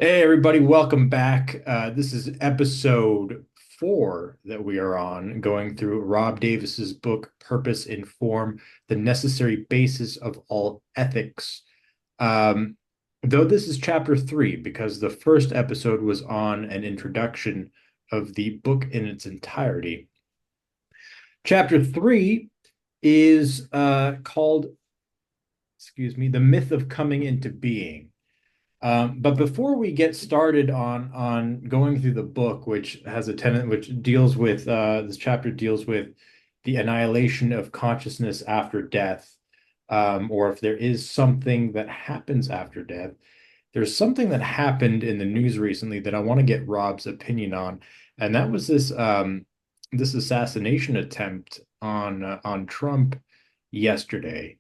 Hey everybody, welcome back. This is episode 4 that we are on, going through Rob Davis's book, Purpose in Form, the necessary basis of all ethics. Um, though this is chapter 3, because the first episode was on an introduction of the book in its entirety. Chapter 3 is called, excuse me, The Myth of Coming into Being. But before we get started on going through the book, which has a tenet which deals with this chapter deals with the annihilation of consciousness after death, or if there is something that happens after death. There's something that happened in the news recently that I want to get Rob's opinion on, and that was this assassination attempt on Trump yesterday.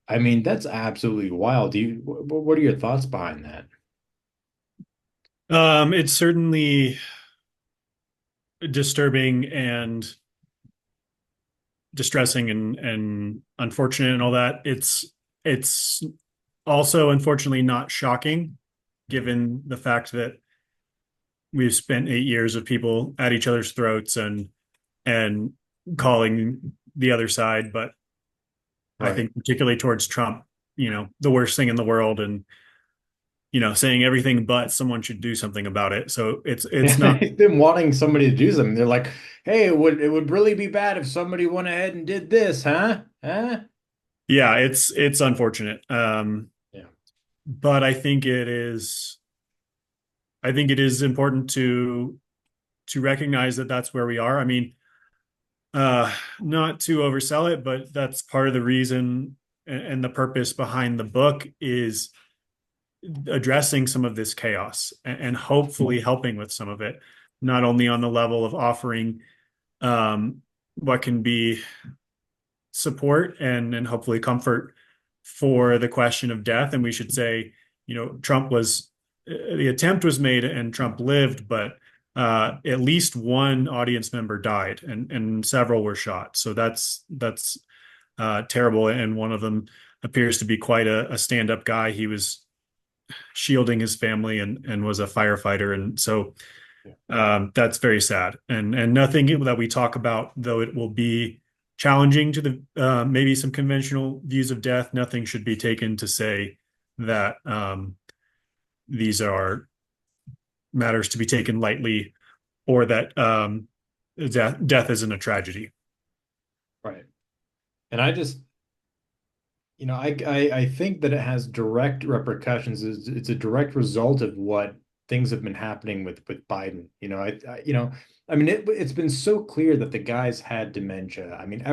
I mean, that's absolutely wild. What are your thoughts behind that? It's certainly disturbing and distressing and unfortunate and all that. It's also unfortunately not shocking given the fact that we've spent 8 years of people at each other's throats and calling the other side, but I Right. think particularly towards Trump, the worst thing in the world and saying everything but someone should do something about it. So it's not. They've been wanting somebody to do something. They're like, "Hey, it would really be bad if somebody went ahead and did this, huh? Huh?" Yeah, it's unfortunate. Yeah. But I think it is important to recognize that that's where we are. I mean, not to oversell it, but that's part of the reason and the purpose behind the book is addressing some of this chaos and hopefully helping with some of it, not only on the level of offering um, what can be support and hopefully comfort for the question of death. And we should say, Trump was the attempt was made and Trump lived, but at least one audience member died and several were shot. So that's terrible. And one of them appears to be quite a stand-up guy. He was shielding his family and was a firefighter. And so Yeah. that's very sad. And nothing that we talk about, though it will be challenging to the maybe some conventional views of death, nothing should be taken to say that these are matters to be taken lightly or that death isn't a tragedy. Right. And I just, I think that it has direct repercussions. It's a direct result of what things have been happening with Biden. I mean, it's been so clear that the guy's had dementia. I mean,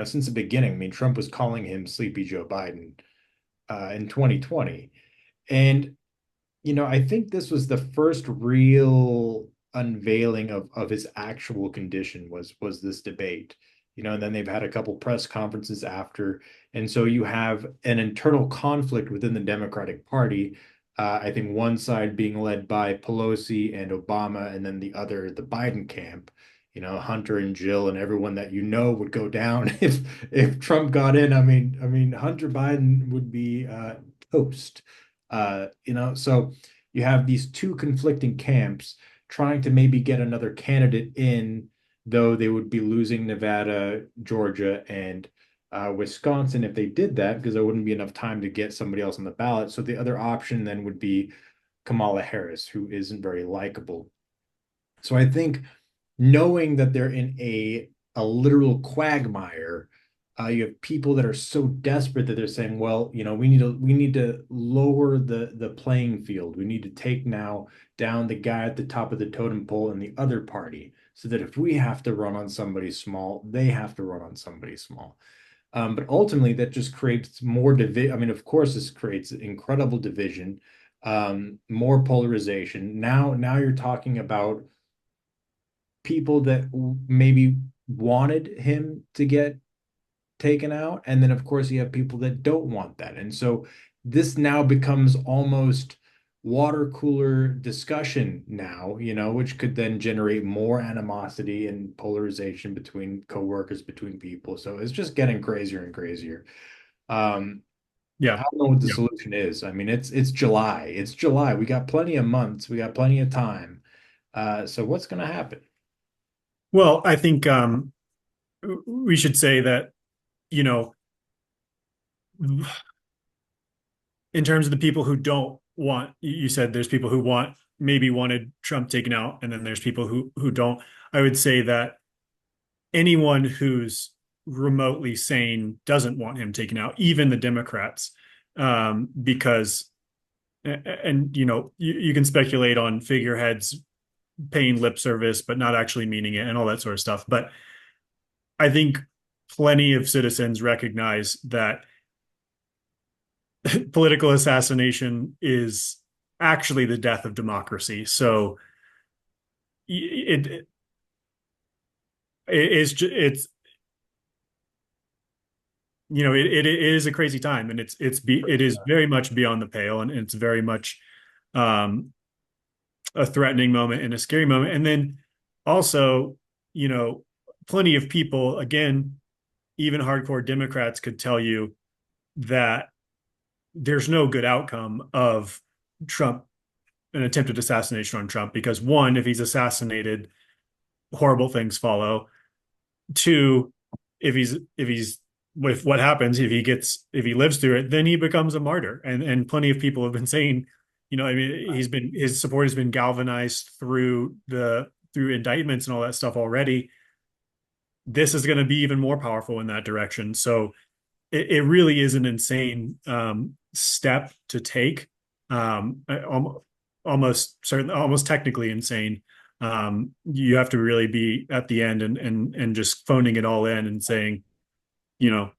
since the beginning. I mean, Trump was calling him Sleepy Joe Biden in 2020. And I think this was the first real unveiling of his actual condition was this debate. And then they've had a couple press conferences after. And so you have an internal conflict within the Democratic Party. I think one side being led by Pelosi and Obama, and then the other, the Biden camp. Hunter and Jill and everyone that would go down if Trump got in. I mean, Hunter Biden would be toast. So you have these two conflicting camps trying to maybe get another candidate in, though they would be losing Nevada, Georgia, and Wisconsin if they did that, because there wouldn't be enough time to get somebody else on the ballot. So the other option then would be Kamala Harris, who isn't very likable. So I think knowing that they're in a literal quagmire, you have people that are so desperate that they're saying, well, we need to lower the playing field. We need to take now down the guy at the top of the totem pole in the other party, so that if we have to run on somebody small, they have to run on somebody small. But ultimately, that just creates more division. I mean, of course, this creates incredible division, more polarization. Now you're talking about people that maybe wanted him to get taken out. And then, of course, you have people that don't want that. And so this now becomes almost water cooler discussion now, which could then generate more animosity and polarization between coworkers, between people. So it's just getting crazier and crazier. Um, Yeah. I don't know what the Yeah. solution is. I mean, it's July. It's July. We got plenty of months. We got plenty of time. So what's going to happen? Well, I think we should say that, you know, in terms of the people who don't want, you said there's people who want, maybe wanted Trump taken out, and then there's people who don't. I would say that anyone who's remotely sane doesn't want him taken out, even the Democrats, because and you can speculate on figureheads paying lip service but not actually meaning it and all that sort of stuff. But I think plenty of citizens recognize that political assassination is actually the death of democracy. So it it's it is a crazy time, and it is very much beyond the pale, and it's very much um a threatening moment and a scary moment. And then also, you know, plenty of people, again, even hardcore Democrats could tell you that there's no good outcome of Trump, an attempted assassination on Trump, because one, if he's assassinated, horrible things follow. Two, if with what happens if he lives through it, then he becomes a martyr. And plenty of people have been saying, I mean, his support has been galvanized through indictments and all that stuff already. This is going to be even more powerful in that direction. So it really is an insane step to take. Almost certainly, almost technically insane. You have to really be at the end and just phoning it all in and saying, you know,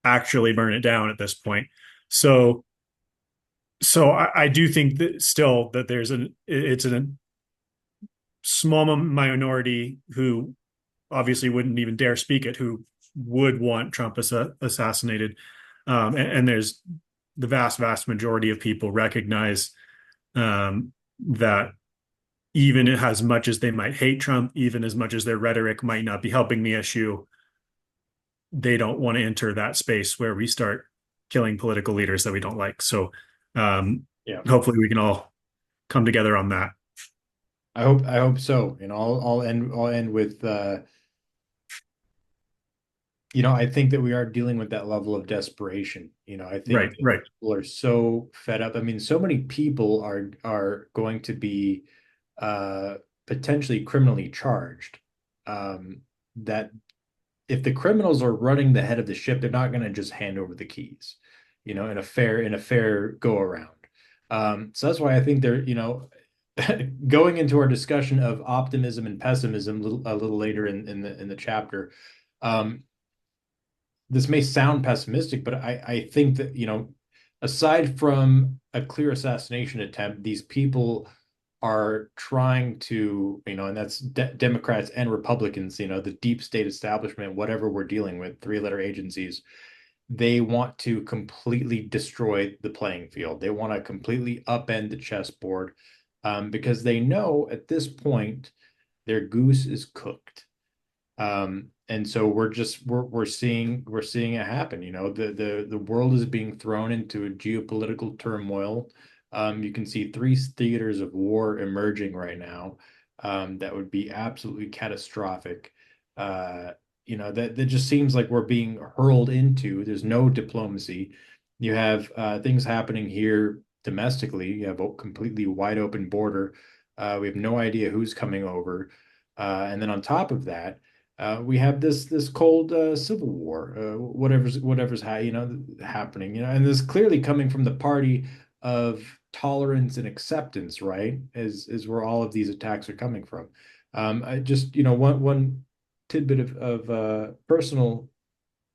actually burn it down at this point. So I do think that still that it's a small minority who obviously wouldn't even dare speak it, who would want Trump assassinated. And there's the vast majority of people recognize that even as much as they might hate Trump, even as much as their rhetoric might not be helping the issue, they don't want to enter that space where we start killing political leaders that we don't like. So Yeah. hopefully we can all come together on that. I hope so. I'll end with I think that we are dealing with that level of desperation. I think Right, that right. people are so fed up. I mean, so many people are going to be uh potentially criminally charged. That if the criminals are running the head of the ship, they're not going to just hand over the keys, in a fair go around. So that's why I think going into our discussion of optimism and pessimism a little later in the chapter. Um, this may sound pessimistic, but I think that, aside from a clear assassination attempt, these people are trying to, and that's Democrats and Republicans, the deep state establishment, whatever we're dealing with, three-letter agencies, they want to completely destroy the playing field. They want to completely upend the chessboard, because they know at this point their goose is cooked. And so we're seeing it happen. The world is being thrown into a geopolitical turmoil. You can see three theaters of war emerging right now, that would be absolutely catastrophic. That just seems like we're being hurled into. There's no diplomacy. You have things happening here domestically. You have a completely wide open border. We have no idea who's coming over. And then on top of that, we have this cold civil war, whatever's happening, and this clearly coming from the party of tolerance and acceptance, right? Is where all of these attacks are coming from. I just, one tidbit of personal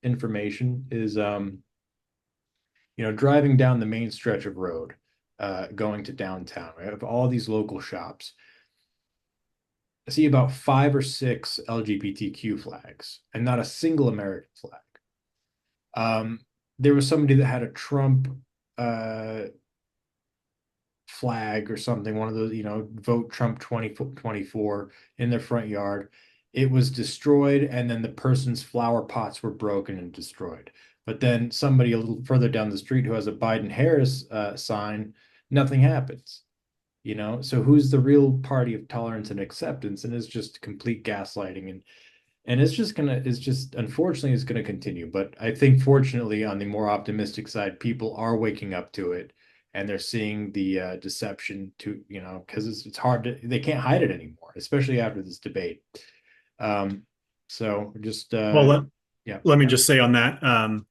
information is, driving down the main stretch of road, going to downtown. We have all these local shops. I see about five or six LGBTQ flags and not a single American flag. Um, there was somebody that had a Trump uh, flag or something, one of those, vote Trump 2024 in their front yard. It was destroyed, and then the person's flower pots were broken and destroyed. But then somebody a little further down the street who has a Biden Harris sign, nothing happens. So who's the real party of tolerance and acceptance? And it's just complete gaslighting, and it's just unfortunately it's gonna continue. But I think fortunately on the more optimistic side, people are waking up to it, and they're seeing the deception to, because it's hard to, they can't hide it anymore, especially after this debate. Um, so just Well, yeah, let me just say on that,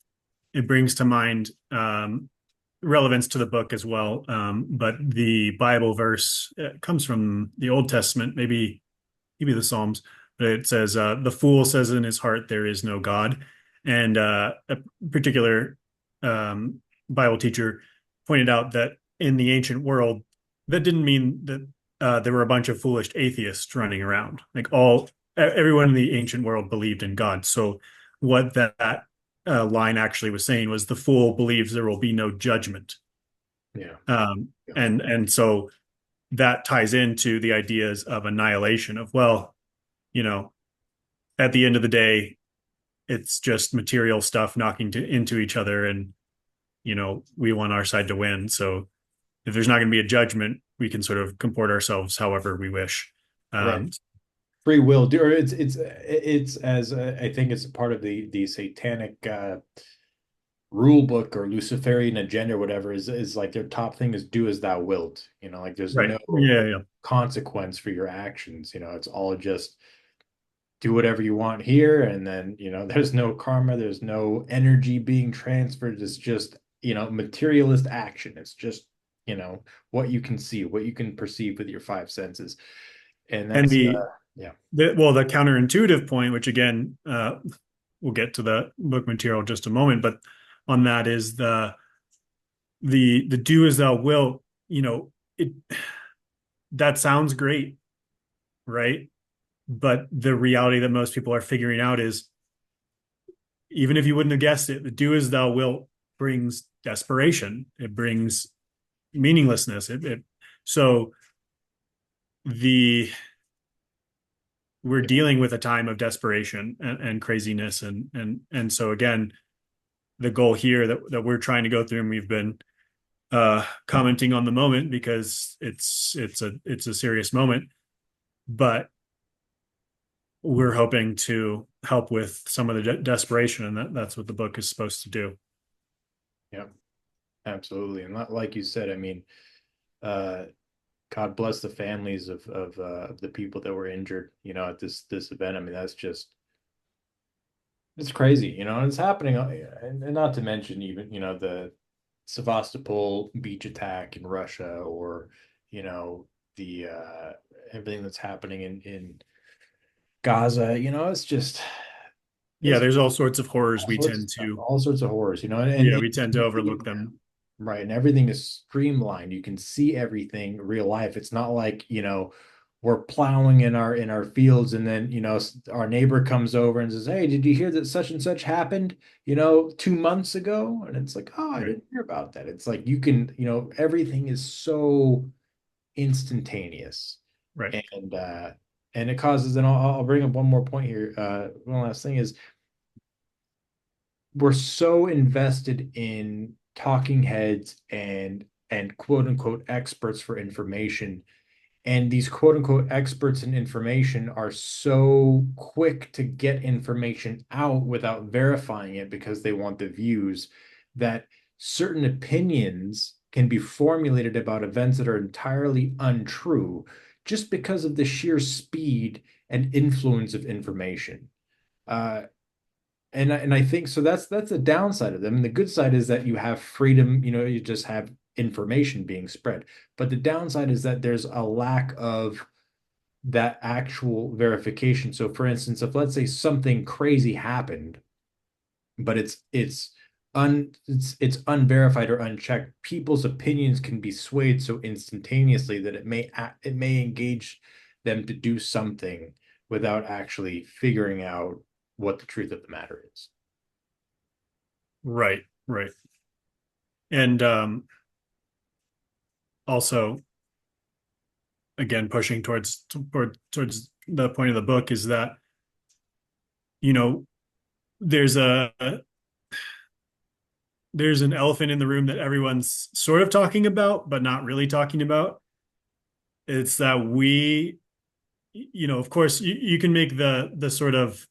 it brings to mind relevance to the book as well. But the Bible verse comes from the Old Testament, maybe the Psalms, but it says, "The fool says in his heart there is no God," and a particular Bible teacher pointed out that in the ancient world, that didn't mean that there were a bunch of foolish atheists running around. Like everyone in the ancient world believed in God. So what that line actually was saying was the fool believes there will be no judgment. yeah, yeah, And so that ties into the ideas of annihilation of, well, you know, at the end of the day, it's just material stuff knocking into each other, and we want our side to win. So if there's not going to be a judgment, we can sort of comport ourselves however we wish. right. Um, Free will, or it's as I think it's a part of the satanic rule book or Luciferian agenda or whatever, is like their top thing is do as thou wilt. Like there's right. no Yeah. Yeah. consequence for your actions. It's all just do whatever you want here, and then there's no karma, there's no energy being transferred. It's just materialist action. It's just what you can see, what you can perceive with your five senses, and And that's yeah, the counterintuitive point, which again, we'll get to the book material in just a moment, but on that is the do as thou wilt. It that sounds great, right? But the reality that most people are figuring out is, even if you wouldn't have guessed it, the do as thou wilt brings desperation. It brings meaninglessness. So the we're dealing with a time of desperation and craziness, and so again, the goal here that we're trying to go through, and we've been commenting on the moment because it's a serious moment, but we're hoping to help with some of the desperation, and that's what the book is supposed to do. yeah, absolutely. And like you said, I mean, uh God bless the families of the people that were injured, at this event. I mean, that's just, it's crazy, and it's happening, and not to mention even, the Sevastopol beach attack in Russia, or the everything that's happening in Gaza. It's just, Yeah, it's there's all sorts of horrors we tend to, all sorts of horrors, yeah, we tend to overlook them. right, and everything is streamlined. You can see everything real life. It's not like, we're plowing in our fields, and then our neighbor comes over and says, "Hey, did you hear that such and such happened, 2 months ago?" And it's like, "Oh, I Right. didn't hear about that." It's like you can, everything is so instantaneous, Right. and it causes. And I'll bring up one more point here. One last thing is, we're so invested in talking heads and quote unquote experts for information, and these quote unquote experts in information are so quick to get information out without verifying it because they want the views, that certain opinions can be formulated about events that are entirely untrue just because of the sheer speed and influence of information. Uh, and I think so, that's the downside of them. And the good side is that you have freedom, you just have information being spread. But the downside is that there's a lack of that actual verification. So for instance, if let's say something crazy happened, but it's unverified or unchecked, people's opinions can be swayed so instantaneously that it may engage them to do something without actually figuring out what the truth of the matter is. Right. Right. And also, again, pushing towards the point of the book is that, you know there's there's an elephant in the room that everyone's sort of talking about, but not really talking about. It's that of course, you can make the sort of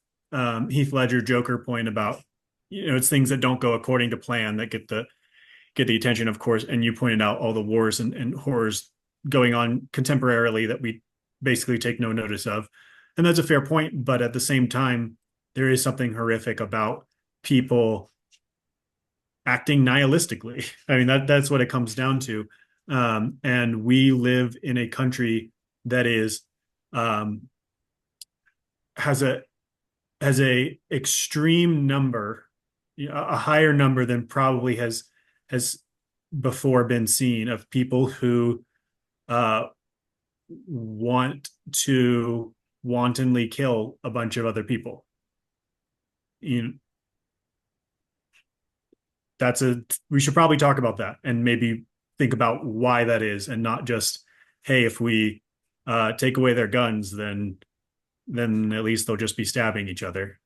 Heath Ledger Joker point about, it's things that don't go according to plan that get the attention, of course. And you pointed out all the wars and horrors going on contemporarily that we basically take no notice of. And that's a fair point. But at the same time, there is something horrific about people acting nihilistically. I mean, that's what it comes down to. And we live in a country that is um, has a extreme number, a higher number than probably has before been seen of people who uh, want to wantonly kill a bunch of other people. You know, we should probably talk about that and maybe think about why that is, and not just, hey, if we take away their guns, then at least they'll just be stabbing each other.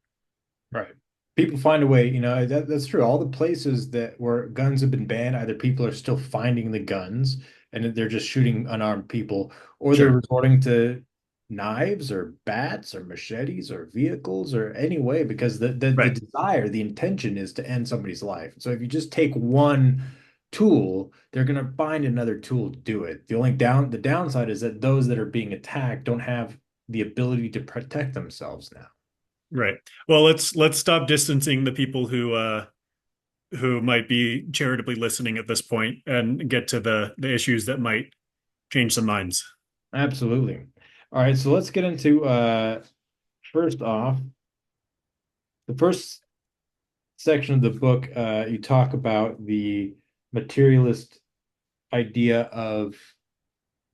Right. People find a way, that's true. All the places that where guns have been banned, either people are still finding the guns and they're just shooting unarmed people, or they're Sure. resorting to knives or bats or machetes or vehicles or any way because the Right. desire, the intention is to end somebody's life. So if you just take one tool, they're gonna find another tool to do it. The downside is that those that are being attacked don't have the ability to protect themselves now. Right. Well, let's stop distancing the people who might be charitably listening at this point and get to the issues that might change some minds. Absolutely. All right, so let's get into first off, the first section of the book, you talk about the materialist idea of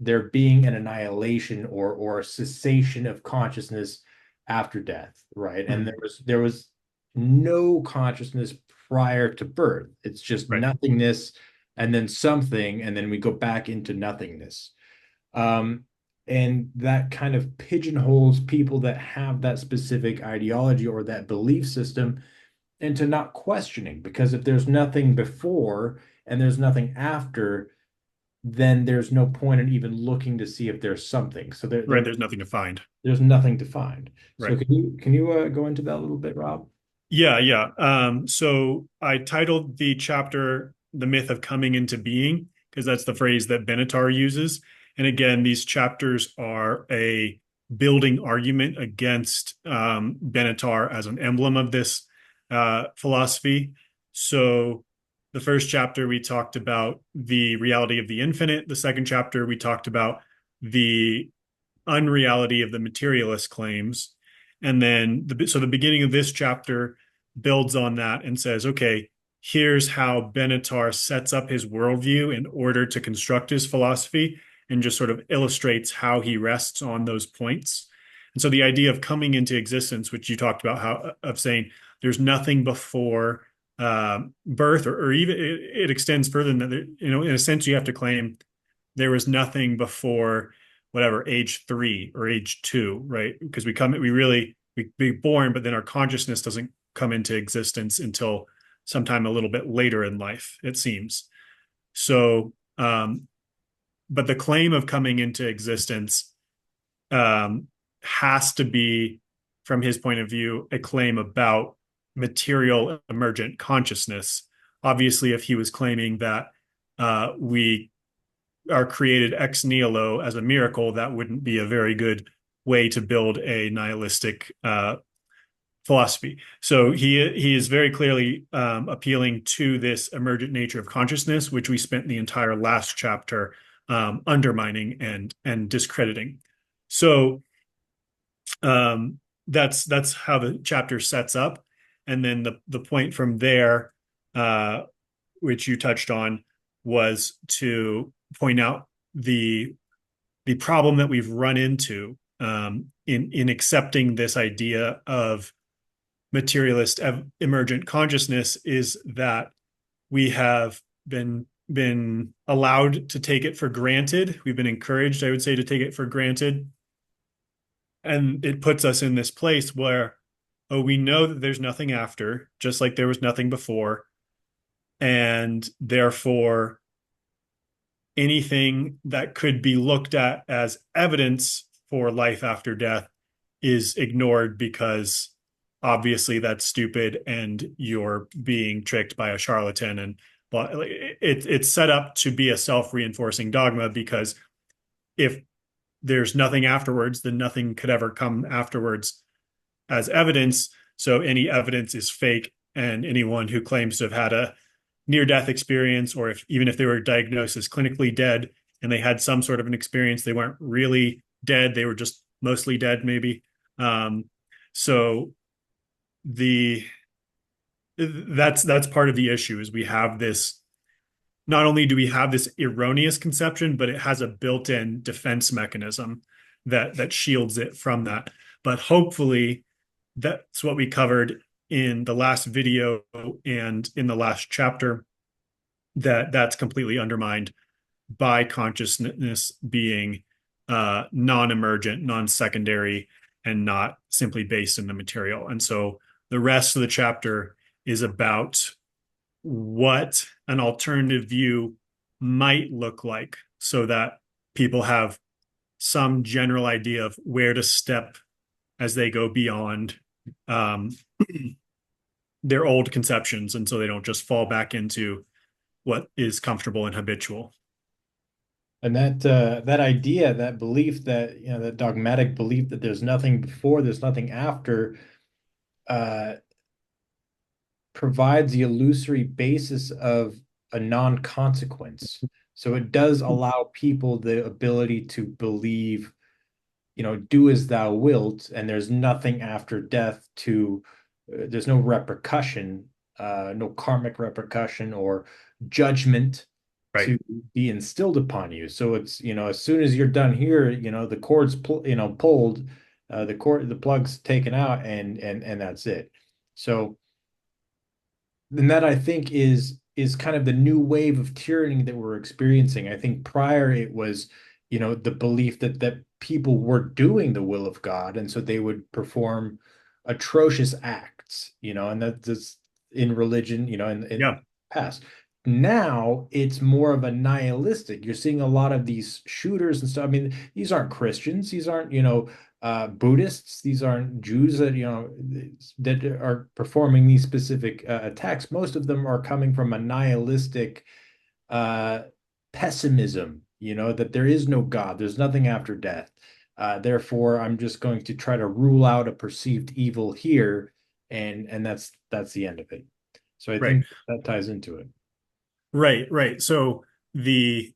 there being an annihilation or a cessation of consciousness after death, right? And Mhm. there was no consciousness prior to birth. It's just Right. nothingness and then something, and then we go back into nothingness. Um, and that kind of pigeonholes people that have that specific ideology or that belief system into not questioning, because if there's nothing before and there's nothing after, then there's no point in even looking to see if there's something. So Right. There's nothing to find. there's nothing to find. So Right. can you go into that a little bit, Rob? Yeah, yeah. So I titled the chapter "The Myth of Coming into Being" because that's the phrase that Benatar uses. And again, these chapters are a building argument against Benatar as an emblem of this philosophy. So the first chapter we talked about the reality of the infinite. The second chapter we talked about the unreality of the materialist claims. And then the beginning of this chapter builds on that and says, okay, here's how Benatar sets up his worldview in order to construct his philosophy, and just sort of illustrates how he rests on those points. And so the idea of coming into existence, which you talked about, how of saying there's nothing before birth, or even it extends further than that. In a sense, you have to claim there was nothing before whatever age 3 or age 2, right? Because we be born, but then our consciousness doesn't come into existence until sometime a little bit later in life, it seems. So but the claim of coming into existence um has to be, from his point of view, a claim about material emergent consciousness. Obviously, if he was claiming that we are created ex nihilo as a miracle, that wouldn't be a very good way to build a nihilistic philosophy. So he is very clearly appealing to this emergent nature of consciousness, which we spent the entire last chapter undermining and discrediting. So that's how the chapter sets up, and then the point from there, uh, which you touched on, was to point out the problem that we've run into in accepting this idea of materialist emergent consciousness, is that we have been allowed to take it for granted. We've been encouraged, I would say, to take it for granted, and it puts us in this place where, oh, we know that there's nothing after, just like there was nothing before. and therefore anything that could be looked at as evidence for life after death is ignored because obviously that's stupid and you're being tricked by a charlatan. And but it's set up to be a self-reinforcing dogma, because if there's nothing afterwards, then nothing could ever come afterwards as evidence. So any evidence is fake, and anyone who claims to have had a near-death experience, or if even if they were diagnosed as clinically dead and they had some sort of an experience, they weren't really dead; they were just mostly dead, maybe. Um, so the that's part of the issue is we have this. Not only do we have this erroneous conception, but it has a built-in defense mechanism that shields it from that. But hopefully, that's what we covered in the last video and in the last chapter, that's completely undermined by consciousness being non-emergent, non-secondary, and not simply based in the material. And so the rest of the chapter is about what an alternative view might look like, so that people have some general idea of where to step as they go beyond um, their old conceptions, and so they don't just fall back into what is comfortable and habitual. And that idea, that belief, that that dogmatic belief that there's nothing before, there's nothing after, uh, provides the illusory basis of a non-consequence. So it does allow people the ability to believe, do as thou wilt, and there's nothing after death there's no repercussion, no karmic repercussion or judgment Right. to be instilled upon you. So it's, as soon as you're done here, the cord's pulled, the plug's taken out, and that's it. So and that I think is kind of the new wave of tyranny that we're experiencing. I think prior it was, the belief that people were doing the will of God, and so they would perform atrocious acts, and that's in religion, in Yeah. past. Now it's more of a nihilistic. You're seeing a lot of these shooters and stuff. I mean, these aren't Christians. These aren't, Buddhists. These aren't Jews that that are performing these specific attacks. Most of them are coming from a nihilistic uh, pessimism. That there is no God. There's nothing after death. Therefore, I'm just going to try to rule out a perceived evil here, and that's the end of it. So I Right. think that ties into it. Right. Right. So the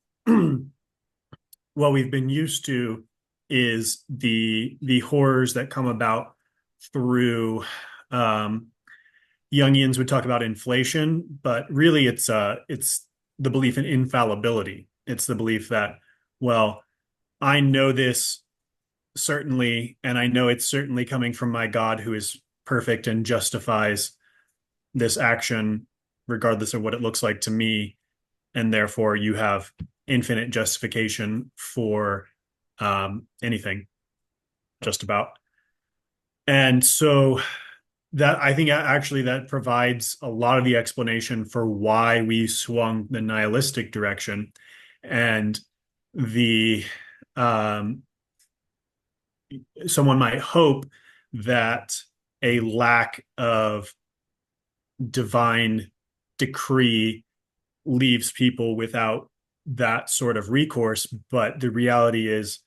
what we've been used to is the horrors that come about through um, Jungians would talk about inflation, but really it's the belief in infallibility. It's the belief that, well, I know this certainly, and I know it's certainly coming from my God who is perfect and justifies this action regardless of what it looks like to me, and therefore you have infinite justification for anything, just about. And so that I think actually that provides a lot of the explanation for why we swung the nihilistic direction. And the um, someone might hope that a lack of divine decree leaves people without that sort of recourse. But the reality is,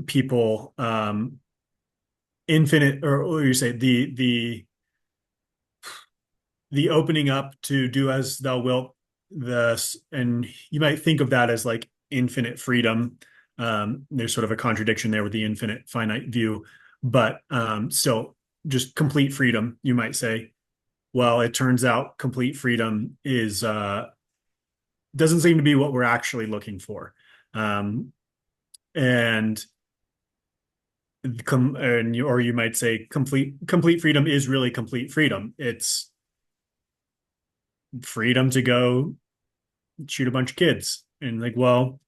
people infinite, or what do you say, the opening up to do as thou wilt, this, and you might think of that as like infinite freedom. There's sort of a contradiction there with the infinite finite view, but still just complete freedom, you might say. Well, it turns out complete freedom is doesn't seem to be what we're actually looking for. Um, and or you might say complete freedom is really complete freedom. It's freedom to go shoot a bunch of kids, and like, well,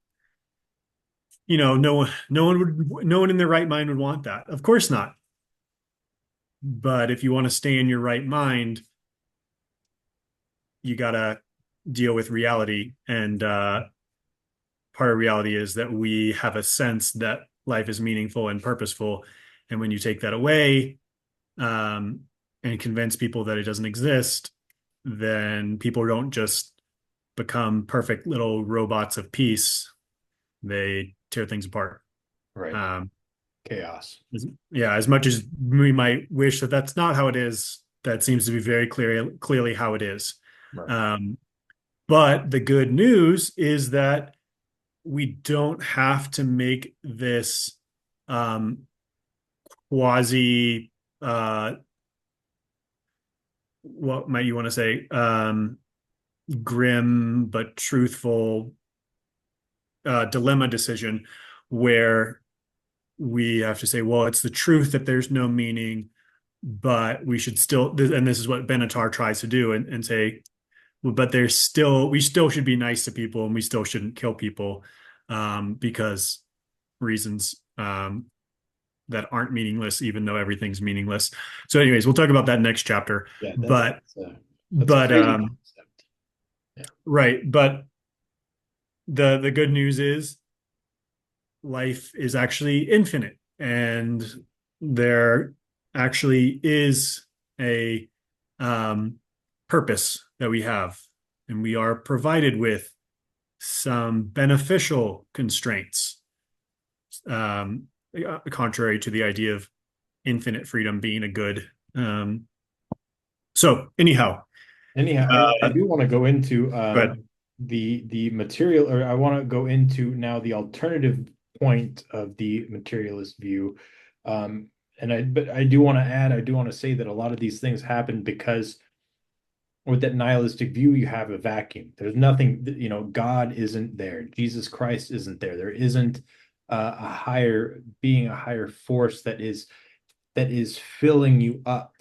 no one in their right mind would want that. Of course not. But if you want to stay in your right mind, you gotta deal with reality. And part of reality is that we have a sense that life is meaningful and purposeful. And when you take that away, um, and convince people that it doesn't exist, then people don't just become perfect little robots of peace. They tear things apart. Right. Um, Chaos. yeah, as much as we might wish that that's not how it is, that seems to be very clearly how it is. Right. Um, but the good news is that we don't have to make this um, quasi, what might you want to say, grim but truthful dilemma decision where we have to say, well, it's the truth that there's no meaning, but we should still, and this is what Benatar tries to do, and say, well, but there's still, we still should be nice to people and we still shouldn't kill people because reasons that aren't meaningless, even though everything's meaningless. So, anyways, we'll talk about that next chapter. Yeah, But, that's a but, crazy concept. Yeah. right. But the good news is life is actually infinite, and there actually is a purpose that we have, and we are provided with some beneficial constraints, um, contrary to the idea of infinite freedom being a good. So, anyhow, Anyhow, I uh, do want to go into but the material, or I want to go into now the alternative point of the materialist view. But I do want to add, I do want to say that a lot of these things happen because with that nihilistic view, you have a vacuum. There's nothing, God isn't there. Jesus Christ isn't there. There isn't a higher being, a higher force that is filling you up,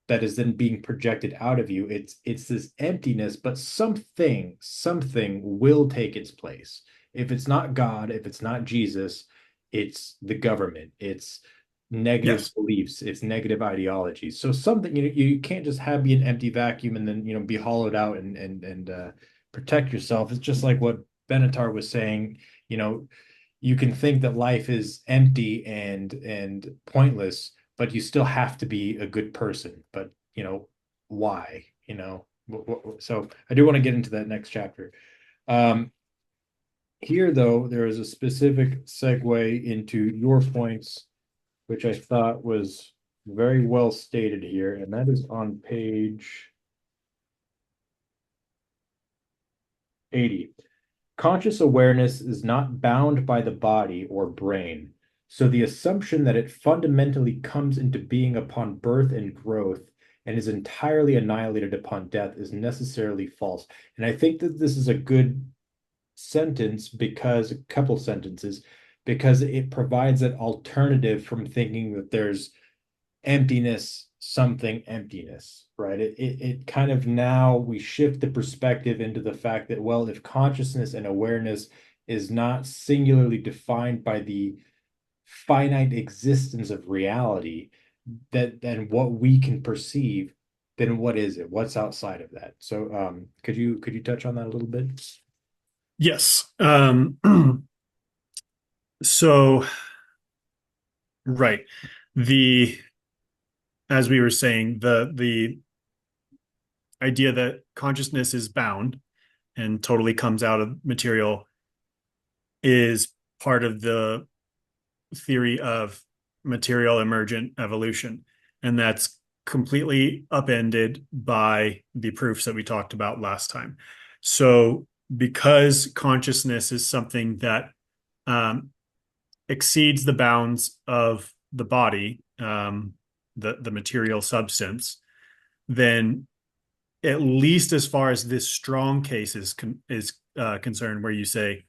that is then being projected out of you. It's this emptiness, but something will take its place. If it's not God, if it's not Jesus, it's the government, it's negative yes, beliefs, it's negative ideologies. So something, you can't just have be an empty vacuum and then be hollowed out and protect yourself. It's just like what Benatar was saying. you know you can think that life is empty and pointless, but you still have to be a good person. But why? So I do want to get into that next chapter. Um, Here, though, there is a specific segue into your points, which I thought was very well stated here, and that is on page 80. Conscious awareness is not bound by the body or brain, so the assumption that it fundamentally comes into being upon birth and growth and is entirely annihilated upon death is necessarily false. And I think that this is a good sentence, because a couple sentences, because it provides an alternative from thinking that there's emptiness, something emptiness, right? It kind of, now we shift the perspective into the fact that, well, if consciousness and awareness is not singularly defined by the finite existence of reality, that then what we can perceive, then what is it? What's outside of that? So could you touch on that a little bit? yes. So, right. The As we were saying, the idea that consciousness is bound and totally comes out of material is part of the theory of material emergent evolution. And that's completely upended by the proofs that we talked about last time. So, because consciousness is something that um, exceeds the bounds of the body, the material substance, then at least as far as this strong case is concerned, where you say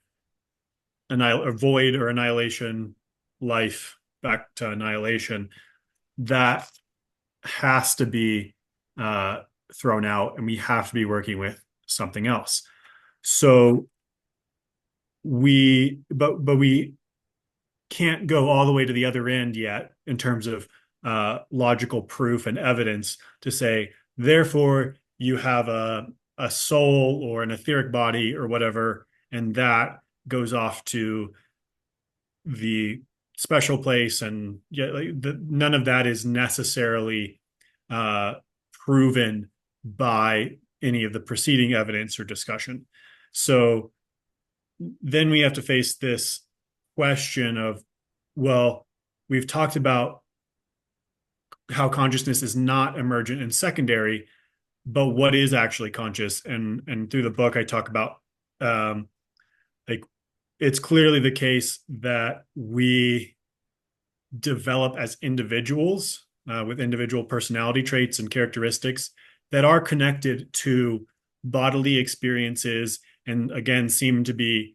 avoid or annihilation, life back to annihilation, that has to be uh, thrown out, and we have to be working with something else. So but we can't go all the way to the other end yet in terms of logical proof and evidence to say, therefore, you have a soul or an etheric body or whatever, and that goes off to the special place, and yeah, like none of that is necessarily uh, proven by any of the preceding evidence or discussion. So then we have to face this question of, well, we've talked about how consciousness is not emergent and secondary, but what is actually conscious? And through the book, I talk about um, like it's clearly the case that we develop as individuals with individual personality traits and characteristics that are connected to bodily experiences, and again seem to be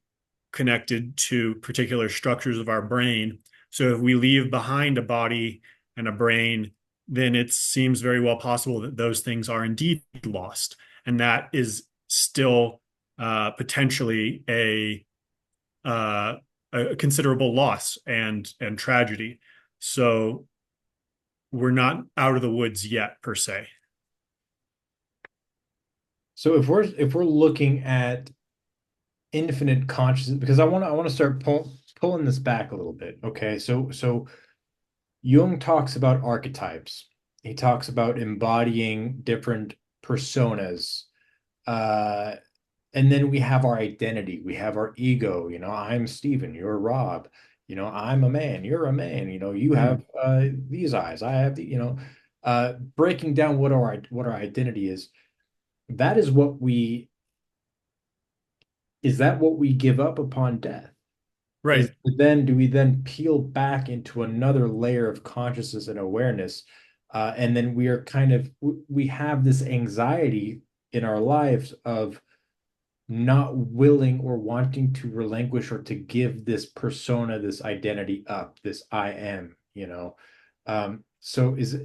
connected to particular structures of our brain. So if we leave behind a body and a brain, then it seems very well possible that those things are indeed lost, and that is still potentially uh, a considerable loss and tragedy. So we're not out of the woods yet, per se. So if we're looking at infinite consciousness, because I want to start pulling this back a little bit. Okay, so Jung talks about archetypes. He talks about embodying different personas. Uh, and then we have our identity. We have our ego. You know, I'm Stephen, you're Rob. You know, I'm a man, you're a man. You know, you have Hmm. these eyes, I have the, you know, breaking down what our identity is. That is what we is that what we give up upon death? Is Right. then do we then peel back into another layer of consciousness and awareness, and then we are kind of we have this anxiety in our lives of not willing or wanting to relinquish or to give this persona, this identity up, this I am, you know. So is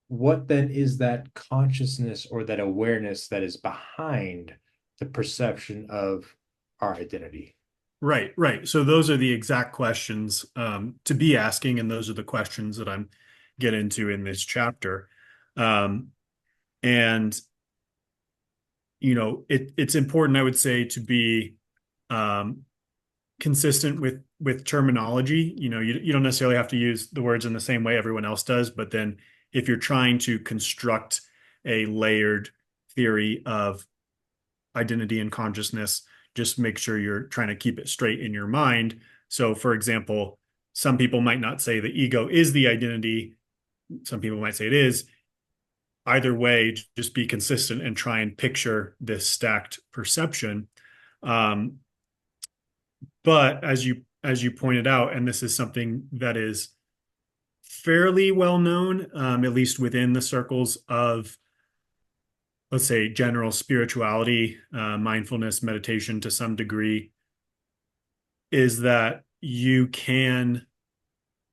what then is that consciousness or that awareness that is behind the perception of our identity? Right, right. So those are the exact questions to be asking, and those are the questions that I'm get into in this chapter. Um, and it's important, I would say, to be um, consistent with terminology. You don't necessarily have to use the words in the same way everyone else does, but then if you're trying to construct a layered theory of identity and consciousness, just make sure you're trying to keep it straight in your mind. So, for example, some people might not say the ego is the identity. Some people might say it is. Either way, just be consistent and try and picture this stacked perception. Um, but as you pointed out, and this is something that is fairly well known, at least within the circles of, let's say, general spirituality, mindfulness, meditation to some degree, is that you can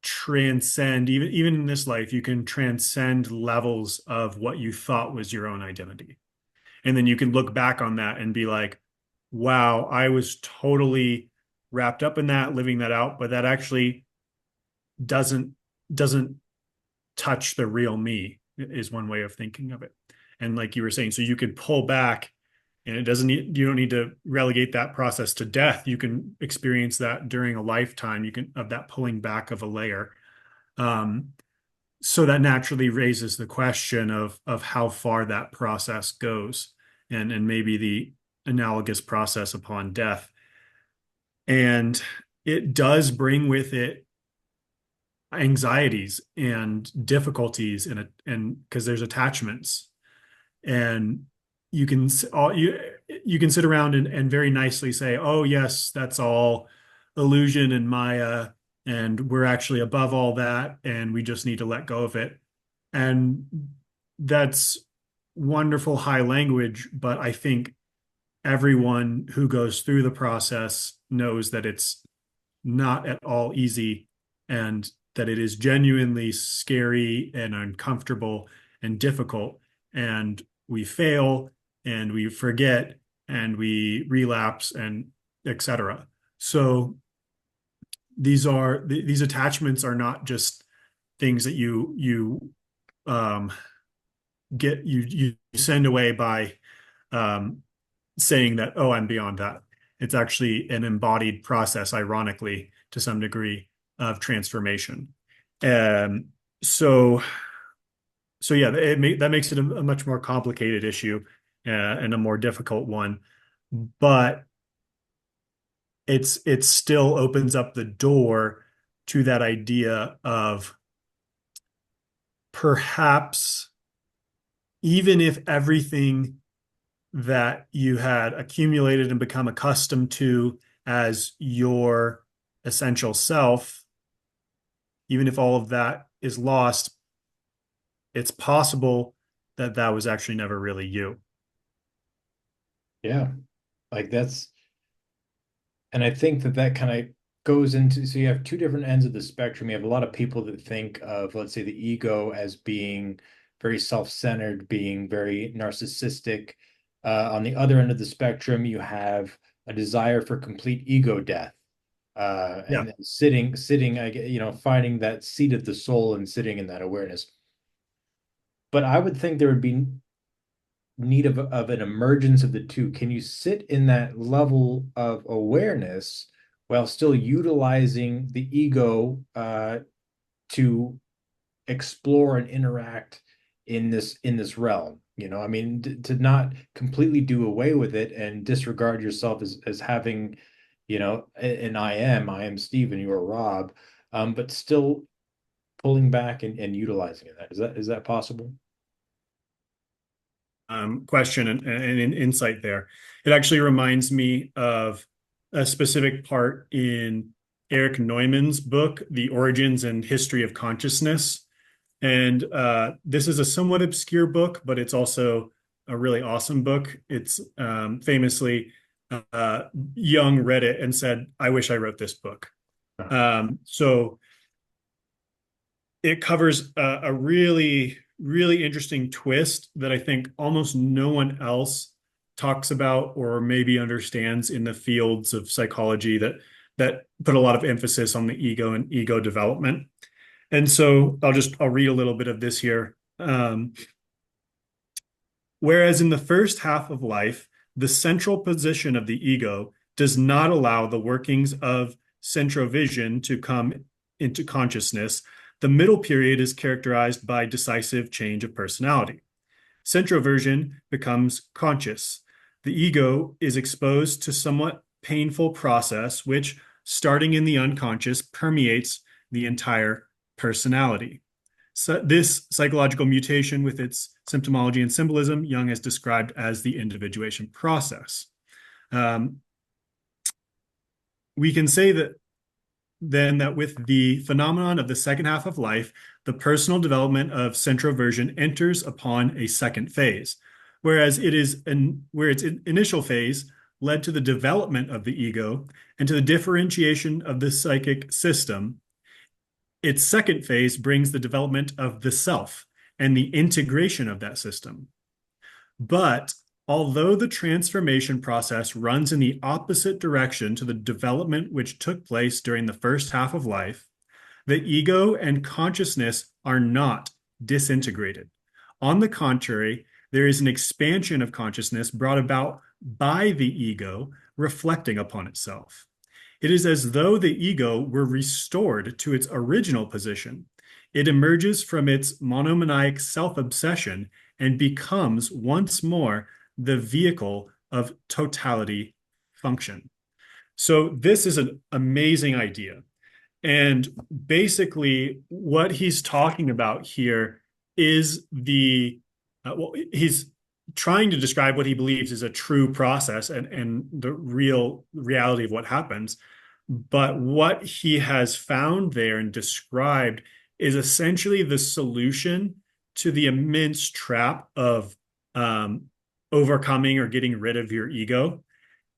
transcend, even in this life, you can transcend levels of what you thought was your own identity. And then you can look back on that and be like, wow, I was totally wrapped up in that, living that out, but that actually doesn't doesn't touch the real me, is one way of thinking of it. And like you were saying, so you could pull back, and you don't need to relegate that process to death. You can experience that during a lifetime. You can of that pulling back of a layer. Um, so that naturally raises the question of how far that process goes, and maybe the analogous process upon death. And it does bring with it anxieties and difficulties and because there's attachments, and you can all you can sit around and very nicely say, oh yes, that's all illusion and Maya, and we're actually above all that, and we just need to let go of it. And that's wonderful high language, but I think everyone who goes through the process knows that it's not at all easy, and that it is genuinely scary and uncomfortable and difficult. And we fail and we forget and we relapse and etc. So these attachments are not just things that you you send away by um, saying that, oh, I'm beyond that. It's actually an embodied process, ironically, to some degree, of transformation. Um, so yeah, that makes it a much more complicated issue and a more difficult one. But it still opens up the door to that idea of perhaps even if everything that you had accumulated and become accustomed to as your essential self, even if all of that is lost, it's possible that that was actually never really you. Yeah, like that's, and I think that that kind of goes into, so you have two different ends of the spectrum. You have a lot of people that think of, let's say, the ego as being very self-centered, being very narcissistic. On the other end of the spectrum, you have a desire for complete ego death. Yeah. And sitting, finding that seat of the soul and sitting in that awareness. But I would think there would be need of an emergence of the two. Can you sit in that level of awareness while still utilizing the ego to explore and interact in this realm? I mean, to not completely do away with it and disregard yourself as having, and I am Steve and you are Rob, but still pulling back and utilizing it. Is that possible? Question and an insight there. It actually reminds me of a specific part in Eric Neumann's book, The Origins and History of Consciousness. And this is a somewhat obscure book, but it's also a really awesome book. It's famously Young read it and said, I wish I wrote this book. So it covers a really, really interesting twist that I think almost no one else talks about or maybe understands in the fields of psychology that put a lot of emphasis on the ego and ego development. And so I'll read a little bit of this here. Whereas in the first half of life, the central position of the ego does not allow the workings of centrovision to come into consciousness, the middle period is characterized by decisive change of personality. Centroversion becomes conscious. The ego is exposed to somewhat painful process, which, starting in the unconscious, permeates the entire personality. So this psychological mutation with its symptomology and symbolism, Jung has described as the individuation process. Um, we can say that then that with the phenomenon of the second half of life, the personal development of centroversion enters upon a second phase, whereas where its initial phase led to the development of the ego and to the differentiation of the psychic system. Its second phase brings the development of the self and the integration of that system. But although the transformation process runs in the opposite direction to the development which took place during the first half of life, the ego and consciousness are not disintegrated. On the contrary, there is an expansion of consciousness brought about by the ego reflecting upon itself. It is as though the ego were restored to its original position. It emerges from its monomaniac self-obsession and becomes once more the vehicle of totality function. So this is an amazing idea. And basically, what he's talking about here is he's trying to describe what he believes is a true process and the real reality of what happens. But what he has found there and described is essentially the solution to the immense trap of um, overcoming or getting rid of your ego.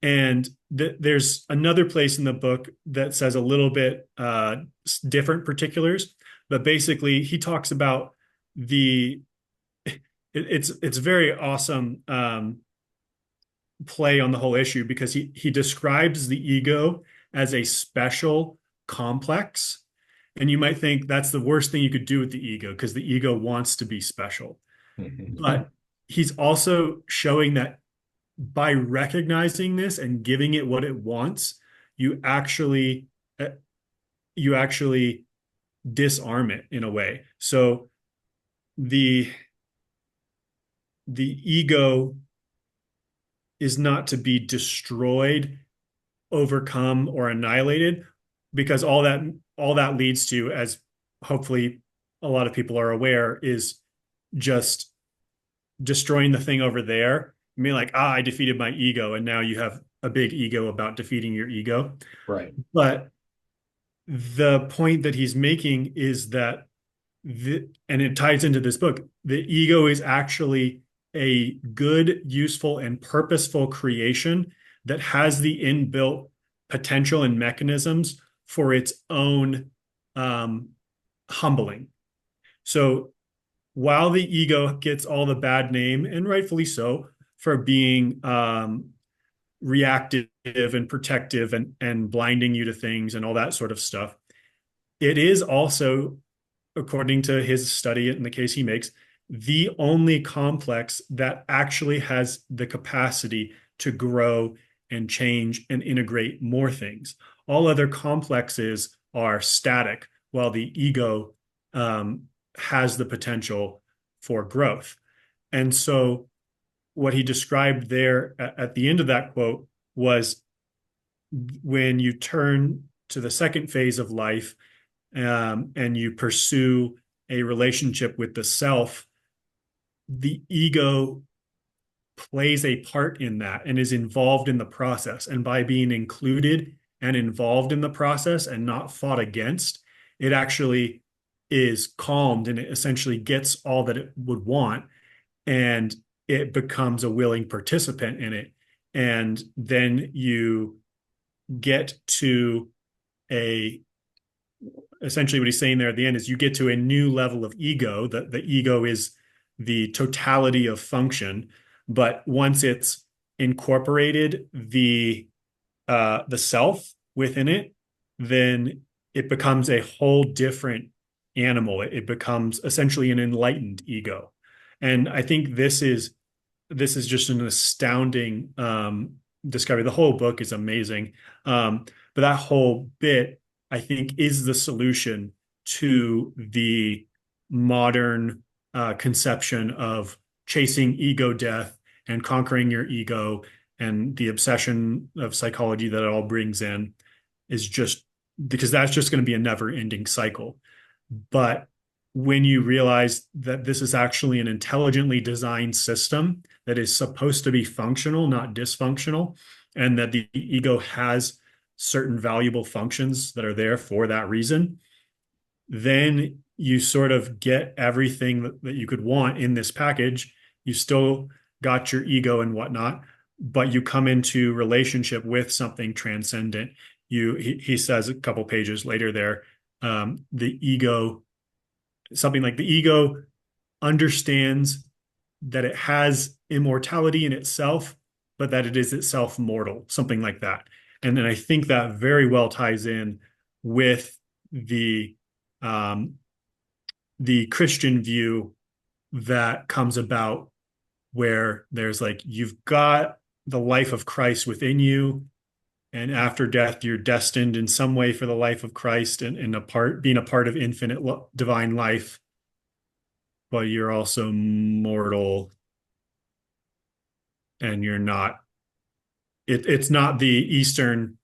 And there's another place in the book that says a little bit different particulars, but basically he talks about the it's very awesome play on the whole issue because he describes the ego as a special complex. And you might think that's the worst thing you could do with the ego because the ego wants to be special. But he's also showing that by recognizing this and giving it what it wants, you actually uh, you actually disarm it in a way. So the the ego is not to be destroyed, overcome, or annihilated, because all that leads to, as hopefully a lot of people are aware, is just destroying the thing over there. I mean, like, I defeated my ego, and now you have a big ego about defeating your ego. Right. But the point that he's making is that and it ties into this book, the ego is actually a good, useful, and purposeful creation that has the inbuilt potential and mechanisms for its own um, humbling. So while the ego gets all the bad name, and rightfully so, for being reactive and protective and blinding you to things and all that sort of stuff, it is also, according to his study and the case he makes, the only complex that actually has the capacity to grow and change and integrate more things. All other complexes are static, while the ego um, has the potential for growth. And so, what he described there at the end of that quote was, when you turn to the second phase of life, and you pursue a relationship with the self, the ego plays a part in that and is involved in the process. And by being included and involved in the process and not fought against, it actually is calmed, and it essentially gets all that it would want, and it becomes a willing participant in it. And then you get to a essentially what he's saying there at the end is, you get to a new level of ego. The ego is the totality of function, but once it's incorporated the self within it, then it becomes a whole different animal. It becomes essentially an enlightened ego. And I think this is just an astounding discovery. The whole book is amazing. But that whole bit, I think, is the solution to the modern conception of chasing ego death and conquering your ego, and the obsession of psychology that it all brings in, is just because that's just going to be a never ending cycle. But when you realize that this is actually an intelligently designed system that is supposed to be functional, not dysfunctional, and that the ego has certain valuable functions that are there for that reason, then you sort of get everything that you could want in this package. You still got your ego and whatnot, but you come into relationship with something transcendent. He says a couple pages later there, the ego, something like, the ego understands that it has immortality in itself, but that it is itself mortal, something like that. And then I think that very well ties in with the um, the Christian view that comes about, where there's like, you've got the life of Christ within you, and after death you're destined in some way for the life of Christ, and being a part of infinite divine life, but you're also mortal, and you're not it's not the Eastern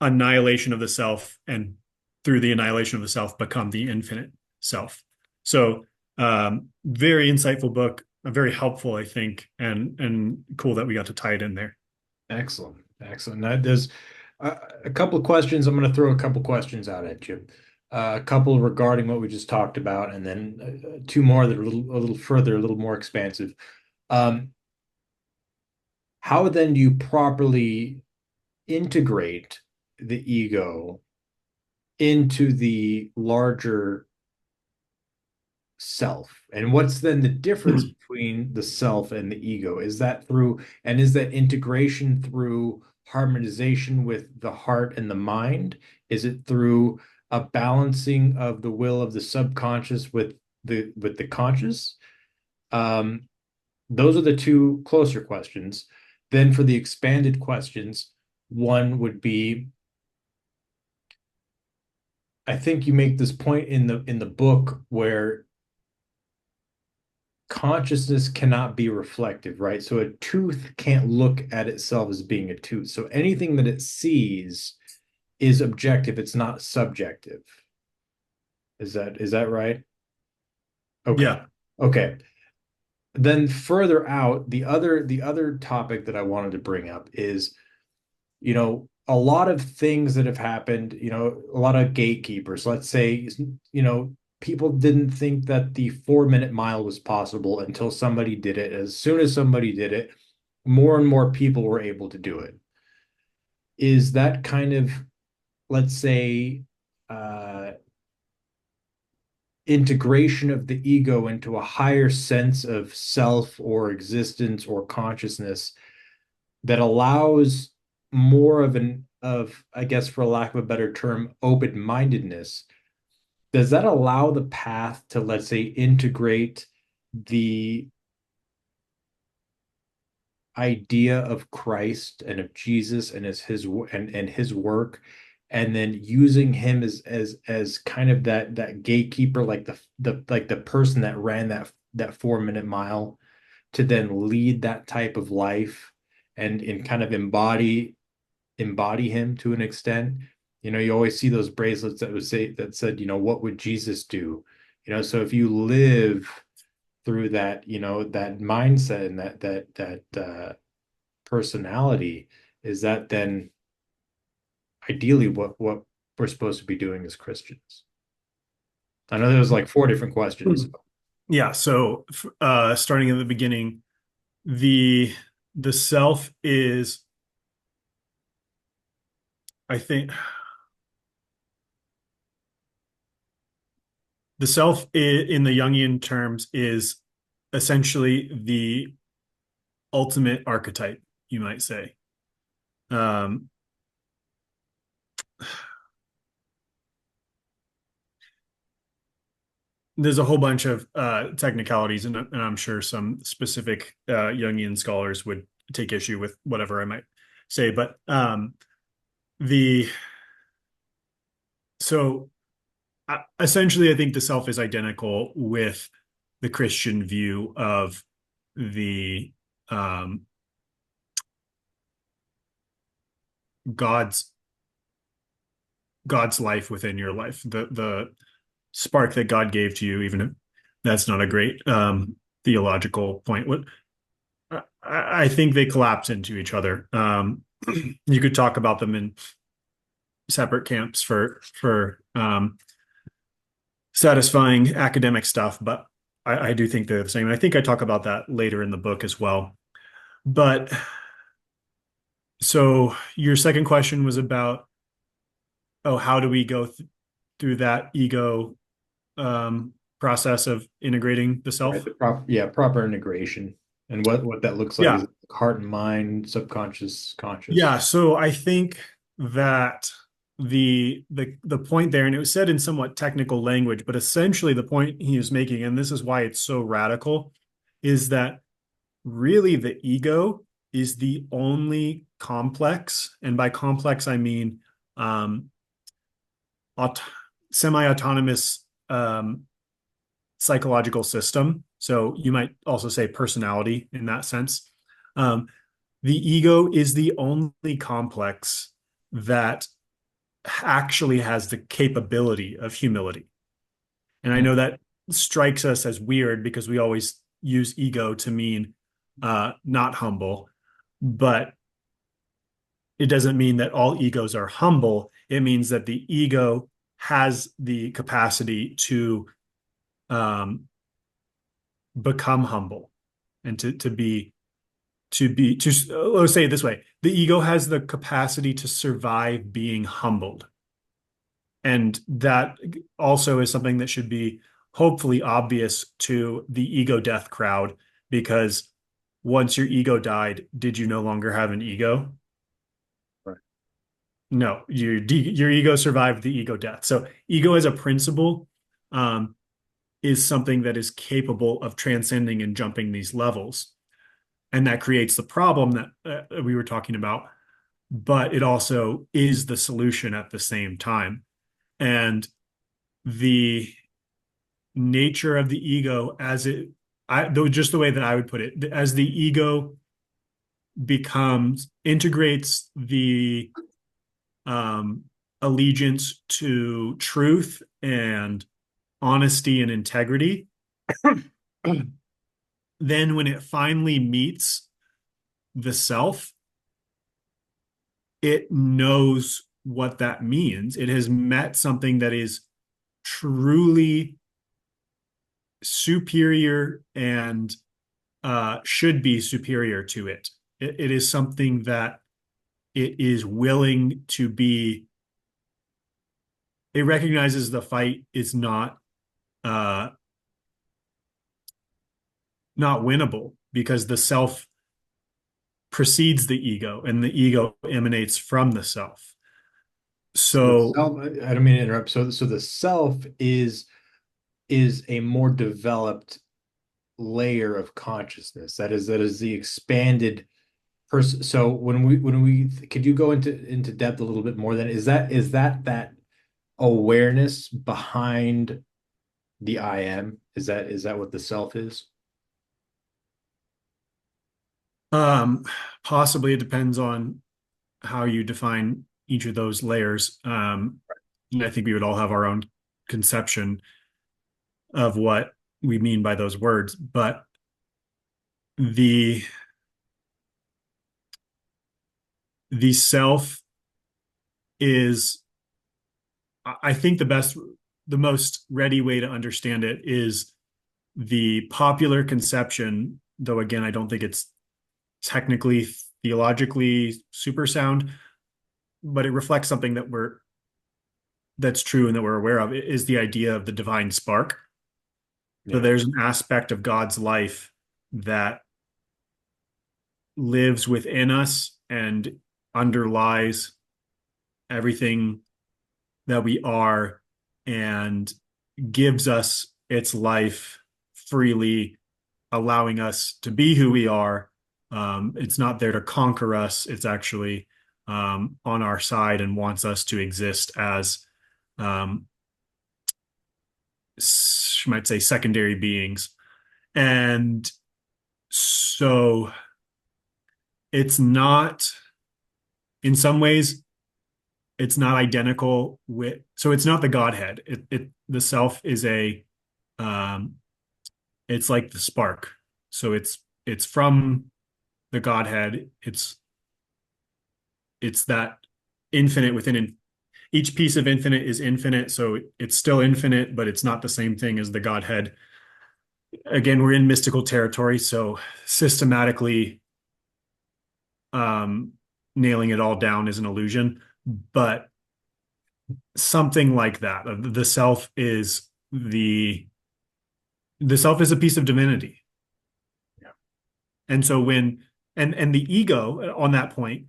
annihilation of the self, and through the annihilation of the self become the infinite self. So very insightful book, very helpful, I think, and cool that we got to tie it in there. Excellent. Excellent. Now, there's a couple of questions. I'm going to throw a couple questions out at you. A couple regarding what we just talked about, and then two more that are a little further, a little more expansive. Um, how then do you properly integrate the ego into the larger self? And what's then the difference between the self and the ego? Is that integration through harmonization with the heart and the mind? Is it through a balancing of the will of the subconscious with the conscious? Um, those are the two closer questions. Then for the expanded questions, one would be, I think you make this point in the book where consciousness cannot be reflective, right? So a tooth can't look at itself as being a tooth. So anything that it sees is objective, it's not subjective. Is that right? Okay. Yeah. Okay. Then further out, the other topic that I wanted to bring up is, a lot of things that have happened, a lot of gatekeepers, let's say, people didn't think that the 4 minute mile was possible until somebody did it. As soon as somebody did it, more and more people were able to do it. Is that kind of, let's say, uh, integration of the ego into a higher sense of self or existence or consciousness that allows more of, I guess, for lack of a better term, open-mindedness? Does that allow the path to, let's say, integrate the idea of Christ and of Jesus and and his work, and then using him as kind of that gatekeeper, like the person that ran that 4 minute mile, to then lead that type of life and kind of embody him to an extent? You always see those bracelets that said, what would Jesus do? So if you live through that mindset and that personality, is that then ideally what we're supposed to be doing as Christians? I know there was like four different questions. Yeah. So, starting at the beginning, the the self is, I think, the self in the Jungian terms is essentially the ultimate archetype, you might say. Um, there's a whole bunch of technicalities, and I'm sure some specific Jungian scholars would take issue with whatever I might say. But the so essentially, I think the self is identical with the Christian view of the um, God's God's life within your life, the spark that God gave to you, even if that's not a great theological point. What I think they collapse into each other. You could talk about them in separate camps for satisfying academic stuff, but I do think they're the same. And I think I talk about that later in the book as well. But so your second question was about, oh, how do we go through that ego process of integrating the Right, self? proper integration, and what that looks like. Is Yeah. it heart and mind, subconscious, Yeah. conscious? So I think that the point there, and it was said in somewhat technical language, but essentially the point he was making, and this is why it's so radical, is that really the ego is the only complex, and by complex I mean um, aut semi-autonomous psychological system. So you might also say personality in that sense. Um, the ego is the only complex that actually has the capability of humility. And I know that strikes us as weird because we always use ego to mean not humble, but it doesn't mean that all egos are humble. It means that the ego has the capacity to um, become humble and to let's say it this way: the ego has the capacity to survive being humbled, and that also is something that should be hopefully obvious to the ego death crowd, because once your ego died, did you no longer have an ego? Right. No, your ego survived the ego death. So ego as a principle, um, is something that is capable of transcending and jumping these levels. And that creates the problem that we were talking about, but it also is the solution at the same time. And the nature of the ego as it, though, just the way that I would put it, as the ego becomes, integrates the um, allegiance to truth and honesty and integrity, then when it finally meets the self, it knows what that means. It has met something that is truly superior and should be superior to it. It is something that it is willing to be. It recognizes the fight is uh, not winnable because the self precedes the ego and the ego emanates from the self. So the So self, I don't mean to interrupt. So the self is a more developed layer of consciousness. That is the expanded person. So when we could you go into depth a little bit more then is that awareness behind the I am? Is that what the self is? um, possibly it depends on how you define each of those layers. And I think we would all have our own conception of what we mean by those words, but the the self is, I think, the most ready way to understand it is the popular conception, though again, I don't think it's technically theologically super sound, but it reflects something that's true and that we're aware of, is the idea of the divine spark. So Yeah. there's an aspect of God's life that lives within us and underlies everything that we are and gives us its life freely, allowing us to be who we are. It's not there to conquer us. It's actually on our side and wants us to exist as, um, you might say, secondary beings. And so it's not, in some ways, it's not identical with, so it's not the Godhead. The self is um, it's like the spark. So it's from the Godhead. It's that infinite within. Each piece of infinite is infinite, so it's still infinite, but it's not the same thing as the Godhead. Again, we're in mystical territory, so systematically um, nailing it all down is an illusion, but something like that. The self is a piece of divinity. Yeah. And so and the ego, on that point,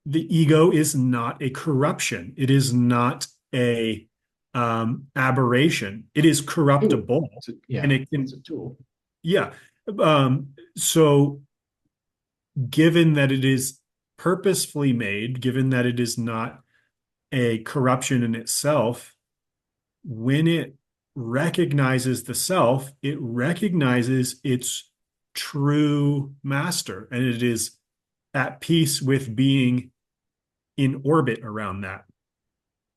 the ego is not a corruption. It is not a aberration. It is Tool. corruptible, Yeah, and it it's can, a tool. yeah. So given that it is purposefully made, given that it is not a corruption in itself, when it recognizes the self, it recognizes its true master, and it is at peace with being in orbit around that.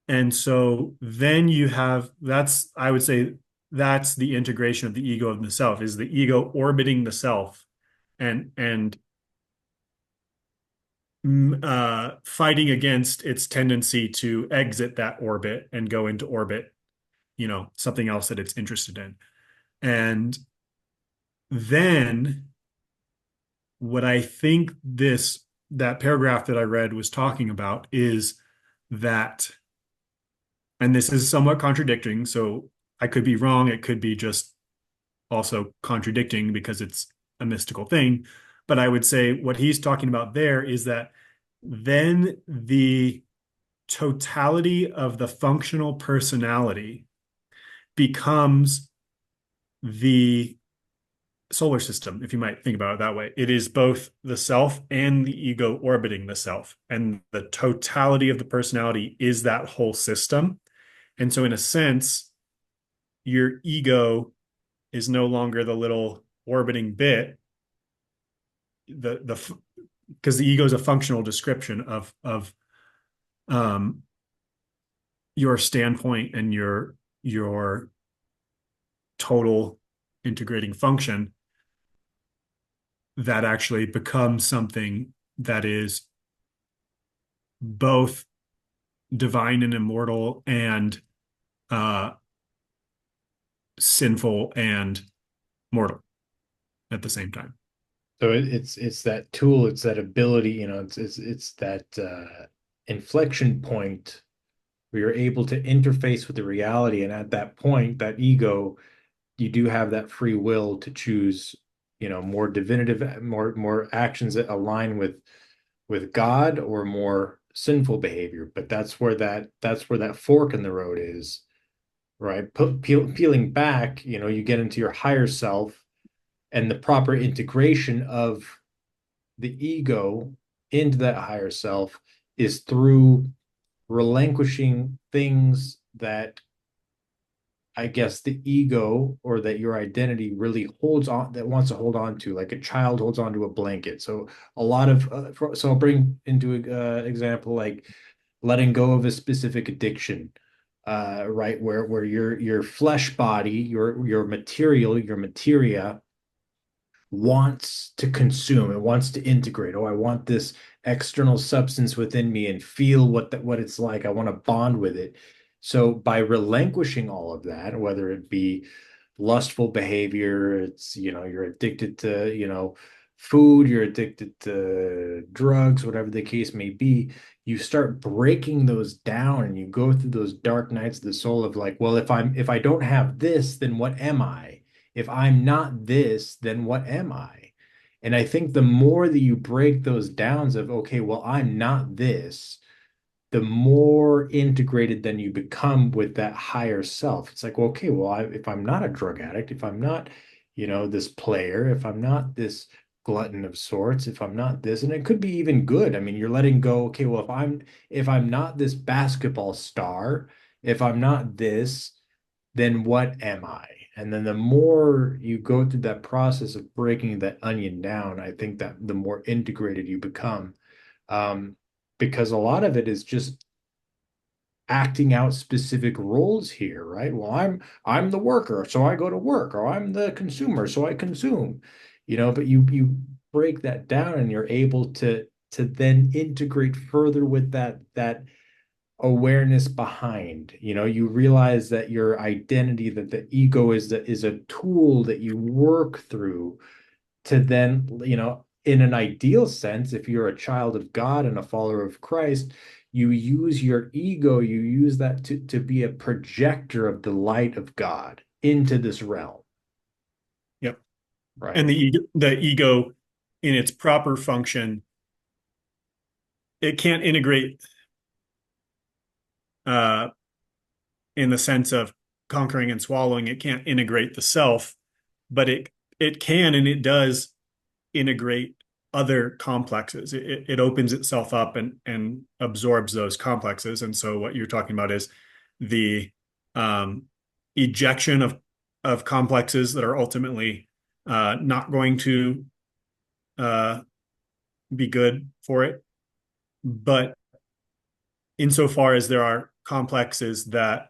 And so then you have, that's, I would say, that's the integration of the ego of the self, is the ego orbiting the self and fighting against its tendency to exit that orbit and go into orbit, something else that it's interested in. And then what I think that paragraph that I read was talking about is that, and this is somewhat contradicting, so I could be wrong. It could be just also contradicting because it's a mystical thing. But I would say what he's talking about there is that then the totality of the functional personality becomes the solar system, if you might think about it that way. It is both the self and the ego orbiting the self. And the totality of the personality is that whole system. And so, in a sense, your ego is no longer the little orbiting bit. The because the ego is a functional description of um, your standpoint and your total integrating function that actually becomes something that is both divine and immortal and uh, sinful and mortal at the same time. So it's that tool, it's that ability, it's that inflection point where you're able to interface with the reality. And at that point, that ego, you do have that free will to choose, more divinative, more actions that align with God or more sinful behavior. But that's where that fork in the road is, right? Peeling back, you get into your higher self and the proper integration of the ego into that higher self is through relinquishing things that I guess the ego or that your identity really holds on, that wants to hold on to, like a child holds on to a blanket. So a lot of so I'll bring into example like letting go of a specific addiction, right? Where your flesh body, your material, your materia wants to consume, it wants to integrate. Oh, I want this external substance within me and feel what it's like. I want to bond with it. So by relinquishing all of that, whether it be lustful behavior, it's, you're addicted to, food, you're addicted to drugs, whatever the case may be, you start breaking those down and you go through those dark nights of the soul of like, well, if I don't have this, then what am I? If I'm not this, then what am I? And I think the more that you break those downs of, okay, well, I'm not this, the more integrated then you become with that higher self. It's like, well, okay, well, if I'm not a drug addict, if I'm not, this player, if I'm not this glutton of sorts, if I'm not this, and it could be even good. I mean, you're letting go, okay, well, if I'm not this basketball star, if I'm not this, then what am I? And then the more you go through that process of breaking that onion down, I think that the more integrated you become. Um, because a lot of it is just acting out specific roles here, right? Well, I'm the worker, so I go to work, or I'm the consumer, so I consume. But you break that down and you're able to then integrate further with that awareness behind. You realize that your identity, that the ego is a tool that you work through to then, in an ideal sense, if you're a child of God and a follower of Christ, you use your ego, you use that to be a projector of the light of God into this realm, Yep. And right? the ego in its proper function, it can't integrate uh, in the sense of conquering and swallowing. It can't integrate the self, but it can and it does integrate other complexes. It opens itself up and absorbs those complexes. And so what you're talking about is the um, ejection of complexes that are ultimately not going to uh, be good for it. But insofar as there are complexes that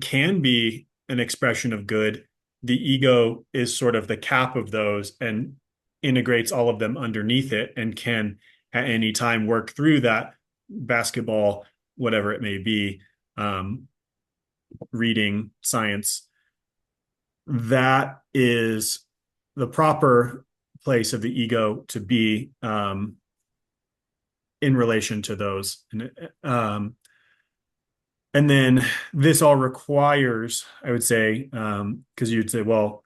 can be an expression of good, the ego is sort of the cap of those and integrates all of them underneath it and can at any time work through that basketball, whatever it may be, um, reading, science. That is the proper place of the ego to be in relation to those. And then this all requires, I would say, because you'd say, well,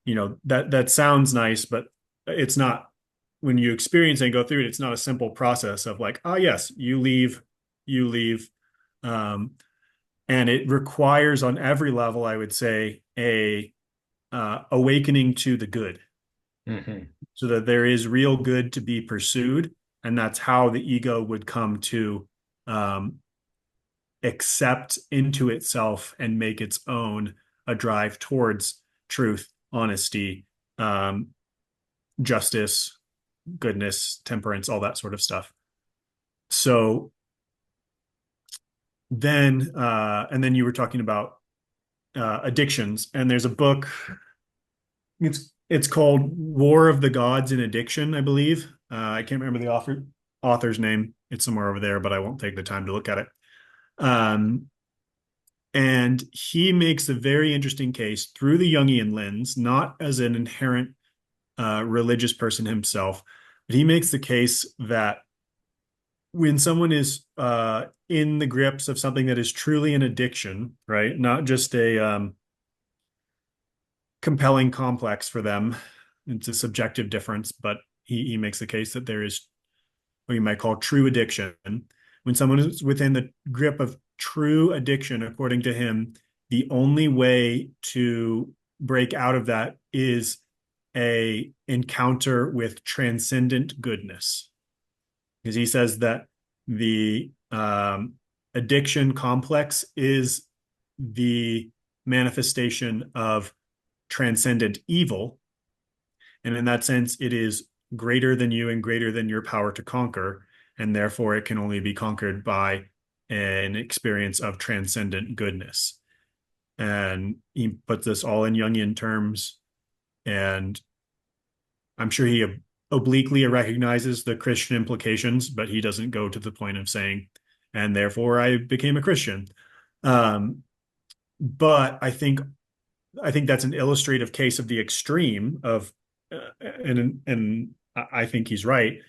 that sounds nice, but it's not. When you experience and go through it, it's not a simple process of like, oh yes, you leave, um, and it requires on every level, I would say, a awakening to the good, Hmm. so that there is real good to be pursued. And that's how the ego would come to um, accept into itself and make its own a drive towards truth, honesty, um, justice, goodness, temperance, all that sort of stuff. So and then you were talking about addictions, and there's a book. It's called War of the Gods in Addiction, I believe. I can't remember the author's name. It's somewhere over there, but I won't take the time to look at it. Um, and he makes a very interesting case through the Jungian lens, not as an inherent religious person himself, but he makes the case that when someone is in the grips of something that is truly an addiction, right? Not just a compelling complex for them. It's a subjective difference, but he makes the case that there is what you might call true addiction. When someone is within the grip of true addiction, according to him, the only way to break out of that is a encounter with transcendent goodness. Because he says that the addiction complex is the manifestation of transcendent evil. And in that sense, it is greater than you and greater than your power to conquer. And therefore, it can only be conquered by an experience of transcendent goodness. And he puts this all in Jungian terms. And I'm sure he obliquely recognizes the Christian implications, but he doesn't go to the point of saying, and therefore I became a Christian. Um, but I think that's an illustrative case of the extreme of, and I think he's right.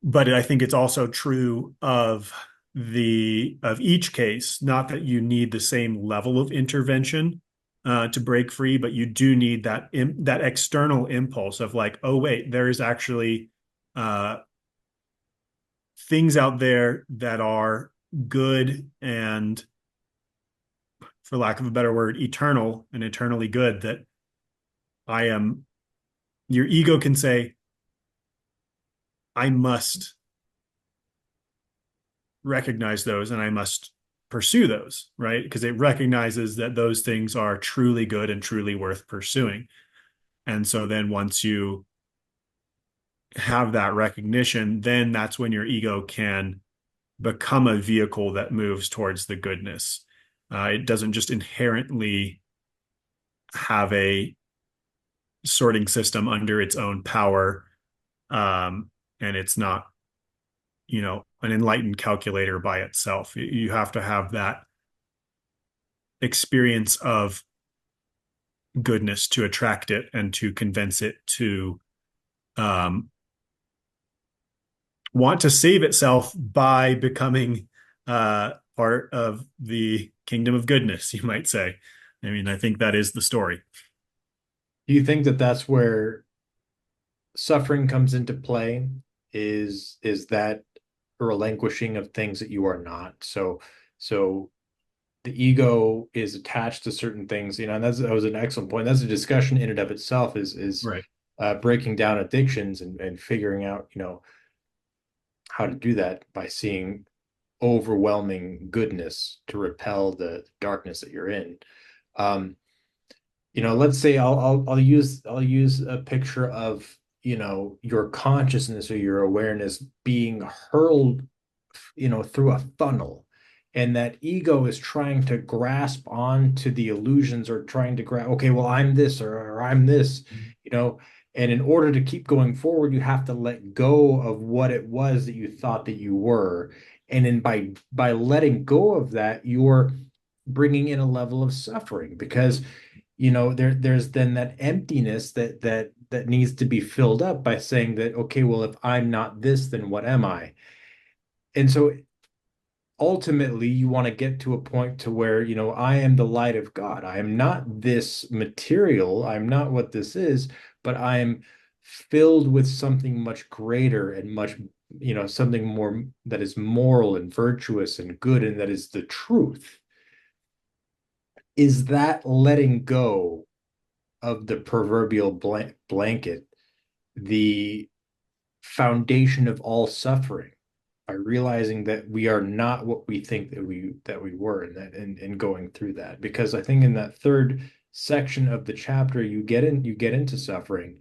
But I think it's also true of each case. Not that you need the same level of intervention to break free, but you do need that external impulse of like, oh wait, there is actually uh, things out there that are good and, for lack of a better word, eternal and eternally good that I am. Your ego can say, I must recognize those and I must pursue those, right? Because it recognizes that those things are truly good and truly worth pursuing. And so then once you have that recognition, then that's when your ego can become a vehicle that moves towards the goodness. It doesn't just inherently have a sorting system under its own power. And it's not, an enlightened calculator by itself. You have to have that experience of goodness to attract it and to convince it to um, want to save itself by becoming part of the kingdom of goodness, you might say. I mean, I think that is the story. Do you think that that's where suffering comes into play? Is that a relinquishing of things that you are not? So the ego is attached to certain things, and that was an excellent point. That's a discussion in and of itself, is Right. breaking down addictions and figuring out, how to do that by seeing overwhelming goodness to repel the darkness that you're in. Um, let's say I'll use a picture of, your consciousness or your awareness being hurled, through a funnel. And that ego is trying to grasp onto the illusions, or trying to grab, okay, well, I'm this, or I'm this, you know. And in order to keep going forward, you have to let go of what it was that you thought that you were. And then by letting go of that, you're bringing in a level of suffering, because there's then that emptiness that needs to be filled up by saying that, okay, well, if I'm not this, then what am I? And so ultimately you want to get to a point to where, I am the light of God. I am not this material. I'm not what this is, but I am filled with something much greater and much, something more that is moral and virtuous and good, and that is the truth. Is that letting go of the proverbial blanket, the foundation of all suffering, by realizing that we are not what we think that we were, and going through that. Because I think in that third section of the chapter, you get into suffering,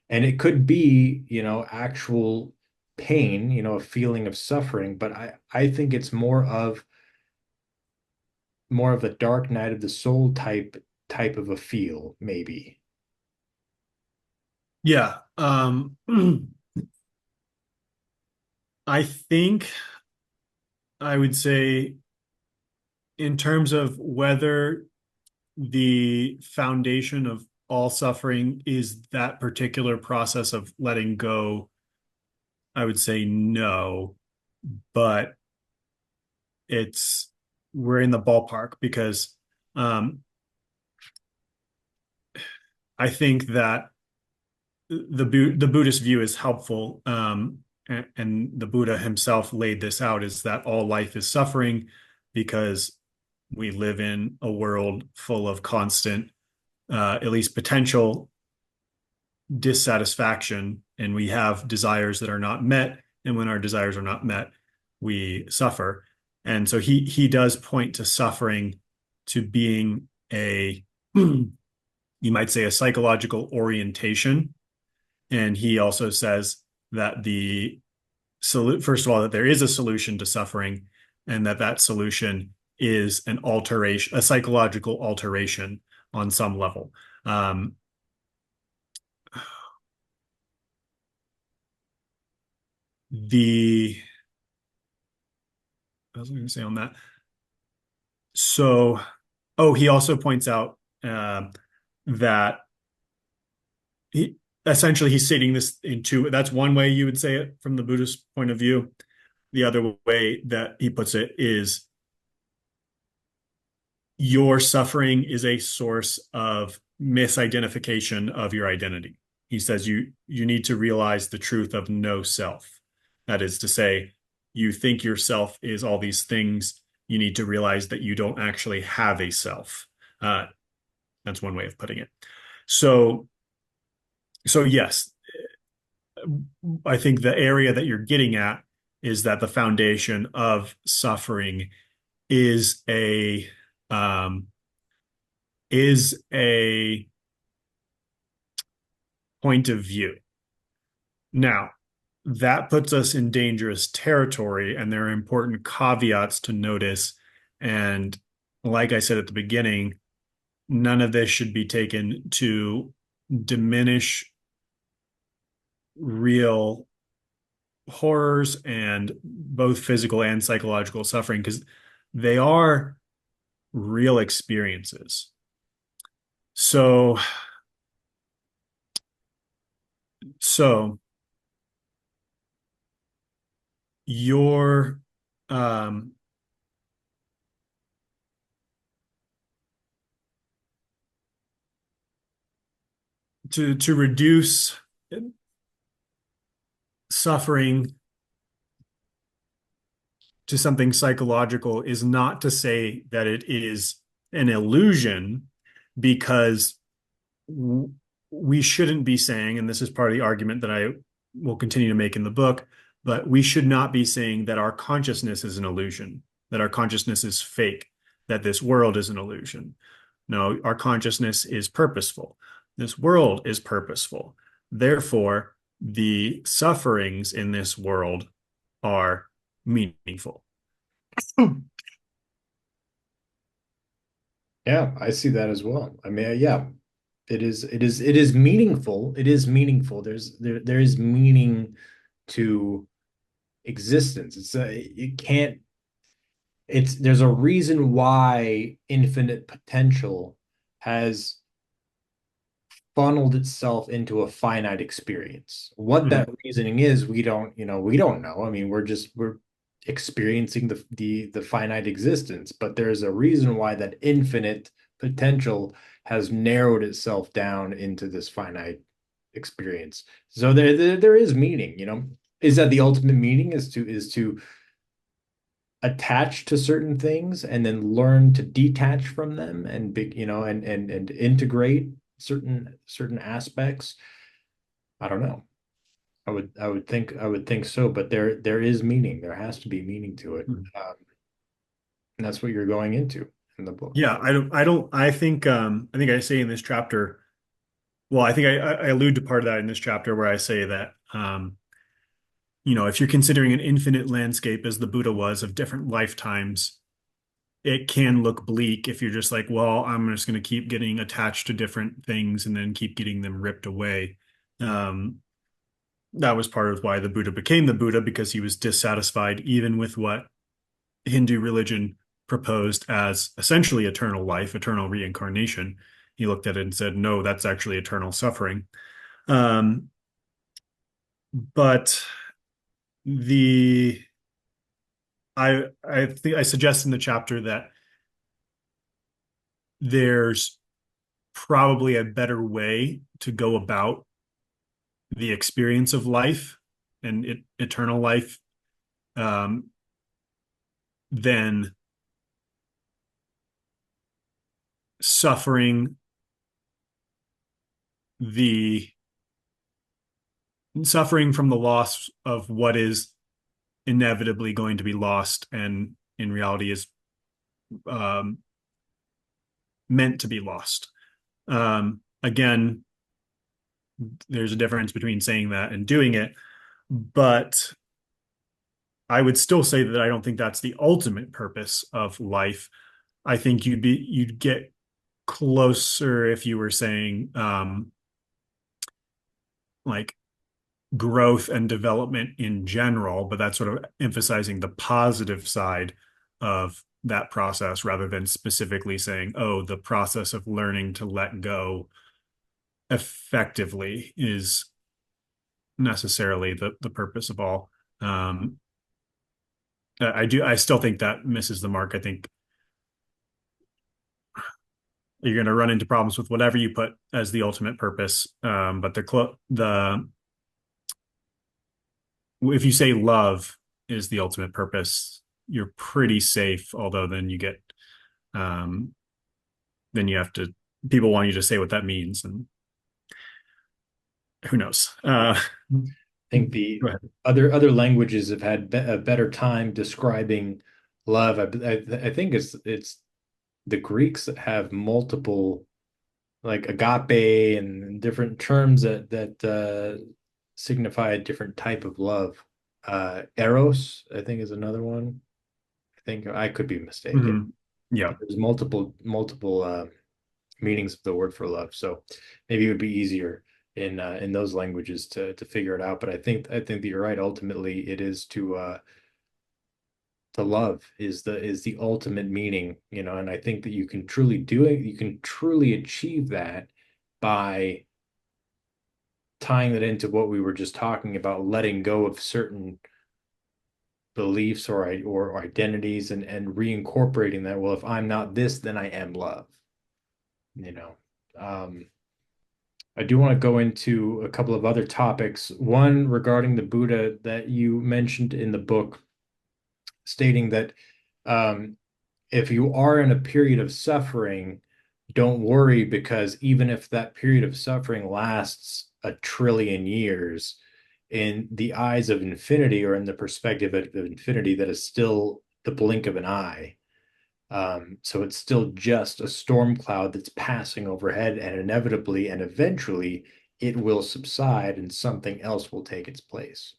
and it could be, actual pain, a feeling of suffering, but I think it's more of a dark night of the soul type of a feel, maybe. Yeah. I think I would say, in terms of whether the foundation of all suffering is that particular process of letting go, I would say no, but it's we're in the ballpark because um, I think that the Buddhist view is helpful, and the Buddha himself laid this out, is that all life is suffering because we live in a world full of constant, at least potential dissatisfaction, and we have desires that are not met, and when our desires are not met, we suffer. And so he does point to suffering to being a you might say a psychological orientation. And he also says that first of all, that there is a solution to suffering, and that solution is an alteration, a psychological alteration on some level. The What was I going to say on that? So, oh, he also points out that he essentially he's stating this in two. That's one way you would say it from the Buddhist point of view. The other way that he puts it is your suffering is a source of misidentification of your identity. He says you need to realize the truth of no self. That is to say, you think yourself is all these things. You need to realize that you don't actually have a self. Uh, that's one way of putting it. So, so yes, I think the area that you're getting at is that the foundation of suffering is a um, is a point of view. Now, that puts us in dangerous territory, and there are important caveats to notice. And like I said at the beginning, none of this should be taken to diminish real horrors and both physical and psychological suffering, because they are real experiences. So, so your um, to reduce suffering to something psychological is not to say that it is an illusion, because we shouldn't be saying, and this is part of the argument that I will continue to make in the book, but we should not be saying that our consciousness is an illusion, that our consciousness is fake, that this world is an illusion. No, our consciousness is purposeful. This world is purposeful. Therefore, the sufferings in this world are meaningful. Yeah, I see that as well. I mean, yeah, it is meaningful. It is meaningful. There is meaning to existence. It can't it's there's a reason why infinite potential has funneled itself into a finite experience. What Mhm. that reasoning is, we don't know. I mean, we're experiencing the finite existence, but there's a reason why that infinite potential has narrowed itself down into this finite experience. So there is meaning, Is that the ultimate meaning, is to attach to certain things and then learn to detach from them and big, and integrate. certain aspects. I don't know. I would think so, but there is meaning. There has to be meaning to it. And that's what you're going into in the book. Yeah, I think I say in this chapter, well, I think I allude to part of that in this chapter where I say that if you're considering an infinite landscape as the Buddha was of different lifetimes, it can look bleak if you're just like, well, I'm just going to keep getting attached to different things and then keep getting them ripped away. Um, that was part of why the Buddha became the Buddha, because he was dissatisfied even with what Hindu religion proposed as essentially eternal life, eternal reincarnation. He looked at it and said, no, that's actually eternal suffering. Um, but the I think I suggest in the chapter that there's probably a better way to go about the experience of life and eternal life um, than suffering the suffering from the loss of what is inevitably going to be lost and in reality is um, meant to be lost. Again, there's a difference between saying that and doing it, but I would still say that I don't think that's the ultimate purpose of life. I think you'd get closer if you were saying like growth and development in general, but that's sort of emphasizing the positive side of that process rather than specifically saying, oh, the process of learning to let go effectively is necessarily the purpose of all. Um, I still think that misses the mark. I think you're going to run into problems with whatever you put as the ultimate purpose. But the if you say love is the ultimate purpose, you're pretty safe. Although um, then you have to people want you to say what that means, and who knows? I think the Go ahead. other languages have had a better time describing love. I think it's the Greeks that have multiple like agape and different terms that signify a different type of love. Eros, I think, is another one. I think I could be mistaken, Mhm. Yeah. but there's multiple meanings of the word for love. So maybe it would be easier in those languages to figure it out. But I think that you're right. Ultimately, it is to love is the ultimate meaning, and I think that you can truly do it. You can truly achieve that by tying that into what we were just talking about, letting go of certain beliefs or identities and reincorporating that. Well, if I'm not this, then I am love. You know, um, I do want to go into a couple of other topics. One regarding the Buddha that you mentioned in the book, stating that um, if you are in a period of suffering, don't worry because even if that period of suffering lasts 1 trillion years, in the eyes of infinity or in the perspective of infinity, that is still the blink of an eye. So it's still just a storm cloud that's passing overhead, and inevitably and eventually it will subside and something else will take its place.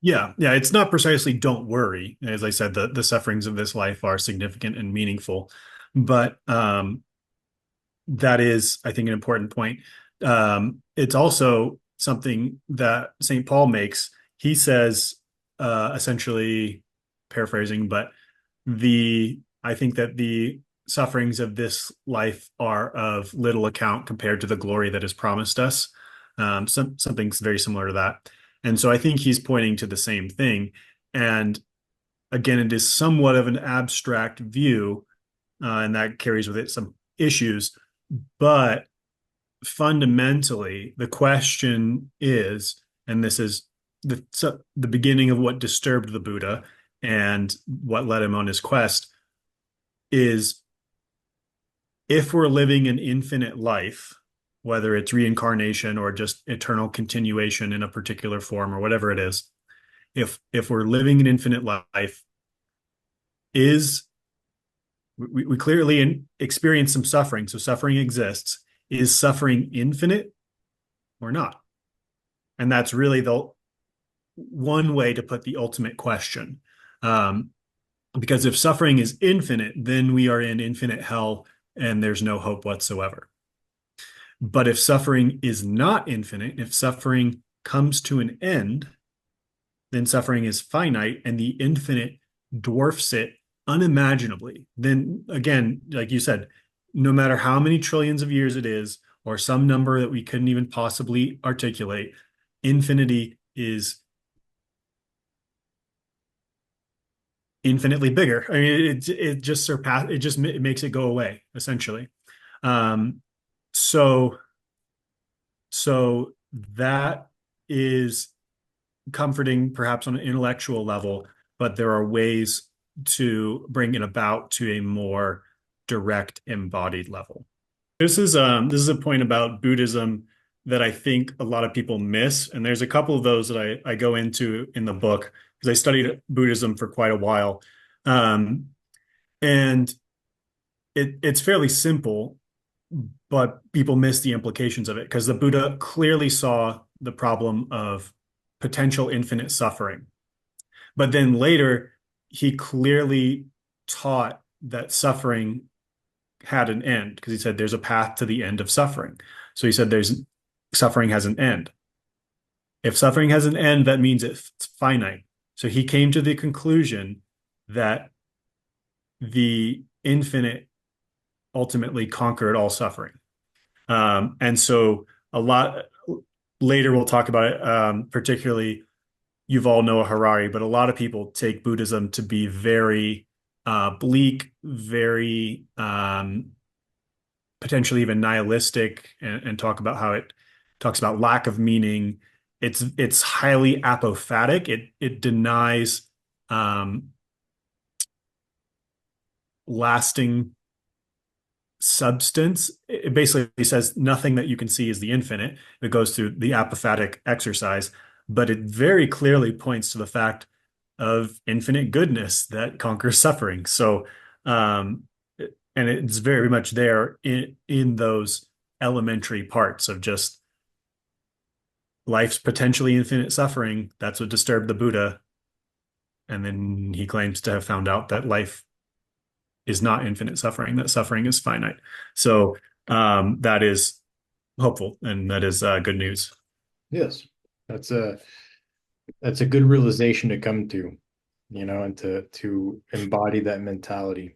Yeah, yeah, it's not precisely don't worry. As I said, the sufferings of this life are significant and meaningful, but that is, I think, an important point. It's also something that St. Paul makes. He says, essentially paraphrasing, but the I think that the sufferings of this life are of little account compared to the glory that is promised us. Something's very similar to that. And so I think he's pointing to the same thing. And again, it is somewhat of an abstract view, and that carries with it some issues. But fundamentally, the question is, and this is the beginning of what disturbed the Buddha and what led him on his quest, is if we're living an infinite life, whether it's reincarnation or just eternal continuation in a particular form or whatever it is, if we're living an infinite life, is we clearly experience some suffering, so suffering exists. Is suffering infinite or not? And that's really the one way to put the ultimate question. Um, because if suffering is infinite, then we are in infinite hell and there's no hope whatsoever. But if suffering is not infinite, if suffering comes to an end, then suffering is finite and the infinite dwarfs it unimaginably. Then again, like you said, no matter how many trillions of years it is, or some number that we couldn't even possibly articulate, infinity is infinitely bigger. I mean, it makes it go away essentially. Um, so so that is comforting perhaps on an intellectual level, but there are ways to bring it about to a more direct embodied level. This is a point about Buddhism that I think a lot of people miss, and there's a couple of those that I go into in the book because I studied Buddhism for quite a while, um, and it's fairly simple, but people miss the implications of it because the Buddha clearly saw the problem of potential infinite suffering. But then later, he clearly taught that suffering had an end because he said there's a path to the end of suffering. So he said there's suffering has an end. If suffering has an end, that means it's finite. So he came to the conclusion that the infinite ultimately conquered all suffering. And so a lot later we'll talk about it, particularly Yuval Noah Harari, but a lot of people take Buddhism to be very bleak, very potentially even nihilistic, and talk about how it talks about lack of meaning. It's highly apophatic. It denies um, lasting substance. It basically says nothing that you can see is the infinite. It goes through the apophatic exercise, but it very clearly points to the fact of infinite goodness that conquers suffering. So, um, and it's very much there in those elementary parts of just life's potentially infinite suffering. That's what disturbed the Buddha. And then he claims to have found out that life is not infinite suffering, that suffering is finite. So that is hopeful and that is good news. Yes, that's a good realization to come to, and to embody that mentality.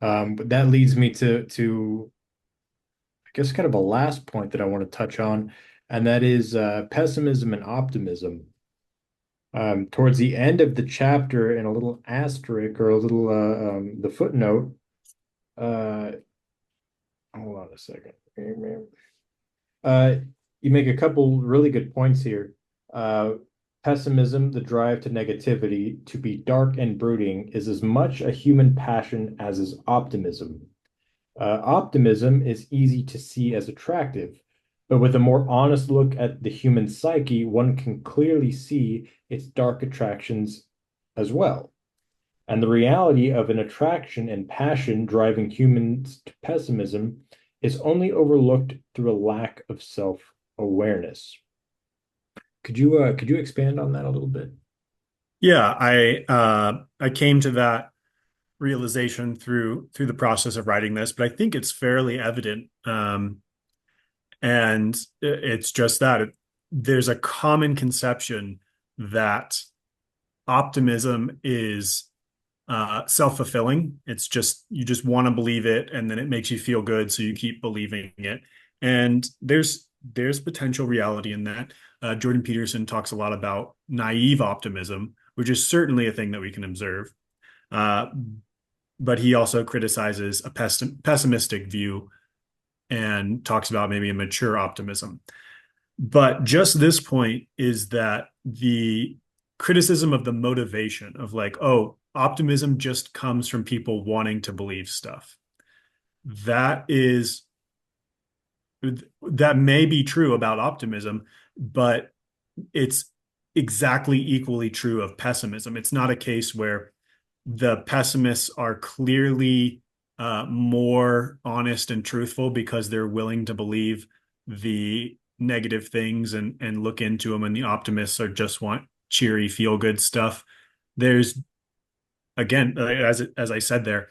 But that leads me to I guess kind of a last point that I want to touch on, and that is pessimism and optimism. Towards the end of the chapter, in a little asterisk or a little the footnote, uh, hold on a second. Uh, you make a couple really good points here. Uh, Pessimism, the drive to negativity, to be dark and brooding, is as much a human passion as is optimism. Optimism is easy to see as attractive, but with a more honest look at the human psyche, one can clearly see its dark attractions as well. And the reality of an attraction and passion driving humans to pessimism is only overlooked through a lack of self-awareness. Could you expand on that a little bit? Yeah, I came to that realization through the process of writing this, but I think it's fairly evident. And it's just that there's a common conception that optimism is self-fulfilling. It's just you just want to believe it, and then it makes you feel good, so you keep believing it. And there's potential reality in that. Jordan Peterson talks a lot about naive optimism, which is certainly a thing that we can observe. Uh, but he also criticizes a pessimistic view and talks about maybe a mature optimism. But just this point is that the criticism of the motivation of like, oh, optimism just comes from people wanting to believe stuff. that is that may be true about optimism, but it's exactly equally true of pessimism. It's not a case where the pessimists are clearly more honest and truthful because they're willing to believe the negative things and look into them, and the optimists are just want cheery, feel good stuff. There's again, as I said there,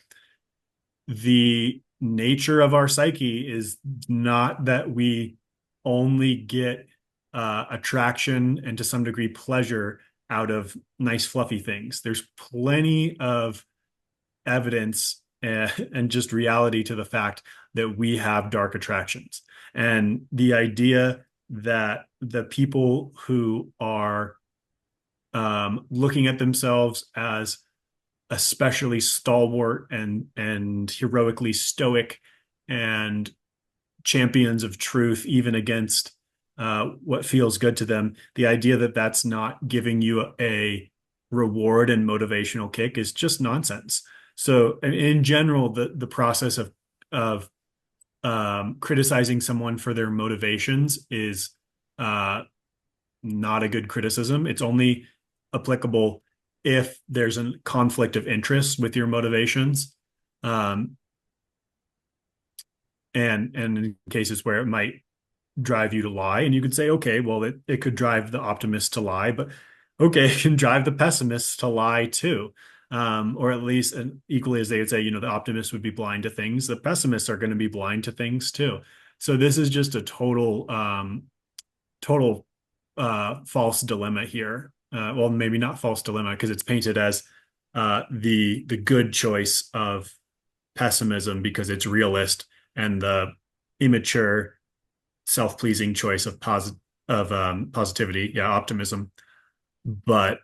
the nature of our psyche is not that we only get attraction and to some degree pleasure out of nice fluffy things. There's plenty of evidence and just reality to the fact that we have dark attractions. And the idea that the people who are looking at themselves as especially stalwart and heroically stoic and champions of truth, even against what feels good to them. The idea that that's not giving you a reward and motivational kick is just nonsense. So, in general, the process of criticizing someone for their motivations is uh, not a good criticism. It's only applicable if there's a conflict of interest with your motivations. Um, and in cases where it might drive you to lie, and you could say, okay, well, it could drive the optimist to lie, but okay, it can drive the pessimists to lie too. Or at least, and equally as they would say, the optimists would be blind to things, the pessimists are going to be blind to things too. So this is just a total false dilemma here. Well, maybe not false dilemma because it's painted as the good choice of pessimism because it's realist, and the immature, self-pleasing choice of positivity, yeah, optimism. But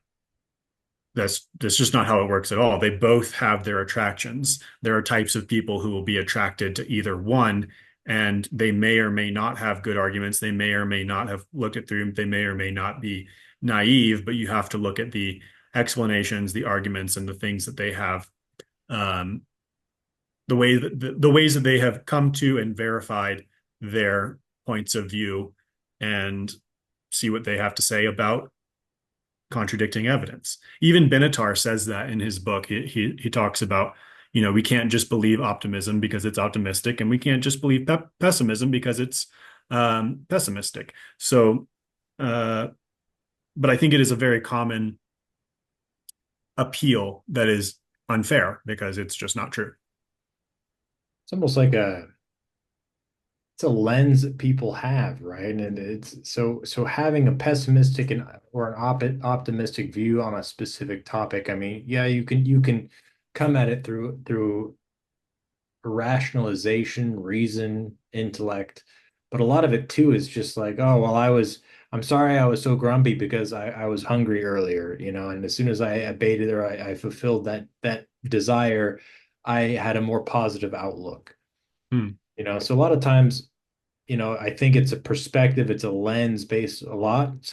that's just not how it works at all. They both have their attractions. There are types of people who will be attracted to either one, and they may or may not have good arguments. They may or may not have looked it through. They may or may not be naive, but you have to look at the explanations, the arguments, and the things that they have, um, the ways that they have come to and verified their points of view, and see what they have to say about contradicting evidence. Even Benatar says that in his book. He talks about, we can't just believe optimism because it's optimistic, and we can't just believe pessimism because it's pessimistic. So, but I think it is a very common appeal that is unfair because it's just not true. It's almost like it's a lens that people have, right? And it's so having a pessimistic and or an optimistic view on a specific topic. I mean, yeah, you can come at it through rationalization, reason, intellect, but a lot of it too is just like, oh, well, I'm sorry I was so grumpy because I was hungry earlier, and as soon as I abated or I fulfilled that desire, I had a more positive outlook. Hmm. So a lot of times, I think it's a perspective, it's a lens based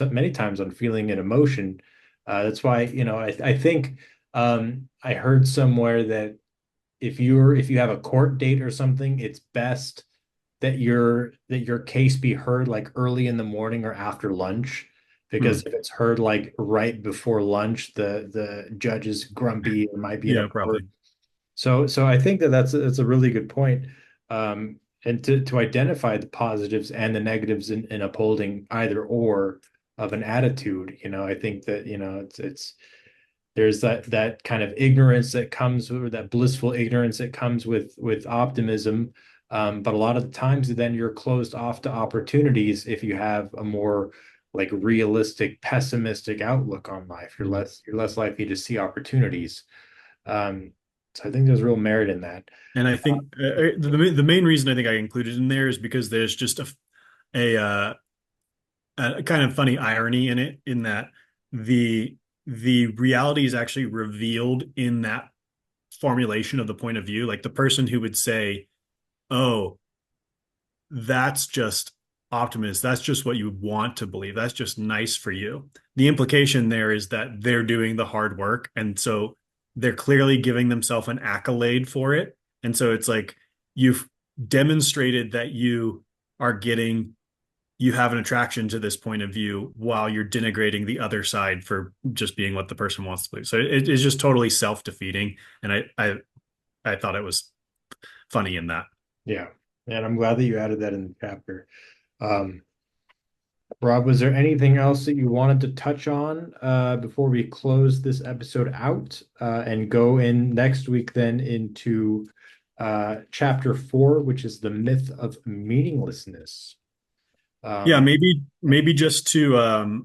many times on feeling and emotion. That's why, I think I heard somewhere that if you have a court date or something, it's best that your case be heard like early in the morning or after lunch. Because Hmm. if it's heard like right before lunch, the judge is grumpy or might be in a Yeah, mood. probably. So I think that's a really good point. And to identify the positives and the negatives in upholding either or of an attitude, I think that, it's there's that kind of ignorance that comes, or that blissful ignorance that comes with optimism. But a lot of the times then you're closed off to opportunities if you have a more like realistic, pessimistic outlook on life. You're Hmm. less likely to see opportunities. Um, so I think there's real merit in that. And I think the main reason I think I included in there is because there's just a kind of funny irony in it, in that the the reality is actually revealed in that formulation of the point of view. Like the person who would say, "Oh, that's just optimist. That's just what you want to believe. That's just nice for you." The implication there is that they're doing the hard work. And so they're clearly giving themselves an accolade for it. And so it's like, you've demonstrated that you have an attraction to this point of view while you're denigrating the other side for just being what the person wants to believe. So it is just totally self-defeating. And I thought it was funny in that. Yeah. And I'm glad that you added that in the chapter. Um, Rob, was there anything else that you wanted to touch on before we close this episode out and go in next week then into chapter 4, which is the myth of meaninglessness? Yeah, Um, maybe just to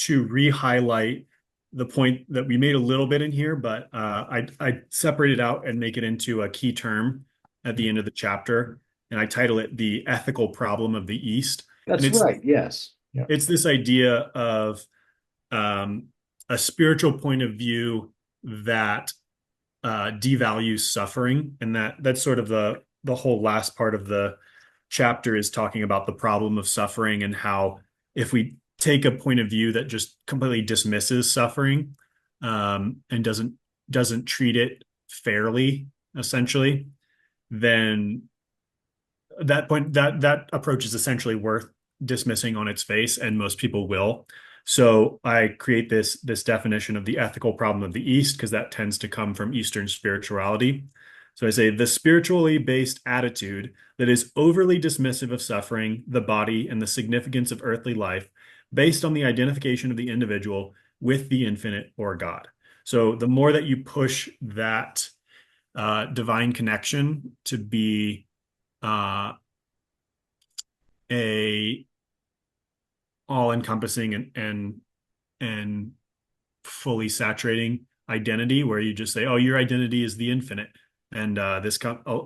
re-highlight the point that we made a little bit in here, but I separate it out and make it into a key term at the end of the chapter, and I title it the ethical problem of the East. And that's right. Yes. Yeah. it's this idea of um, a spiritual point of view that devalues suffering, and that's sort of the whole last part of the chapter is talking about the problem of suffering and how if we take a point of view that just completely dismisses suffering and doesn't treat it fairly, essentially, then that approach is essentially worth dismissing on its face, and most people will. So I create this definition of the ethical problem of the East because that tends to come from Eastern spirituality. So I say the spiritually based attitude that is overly dismissive of suffering, the body, and the significance of earthly life, based on the identification of the individual with the infinite or God. So the more that you push that divine connection to be uh, a all-encompassing and fully saturating identity, where you just say, "Oh, your identity is the infinite," and a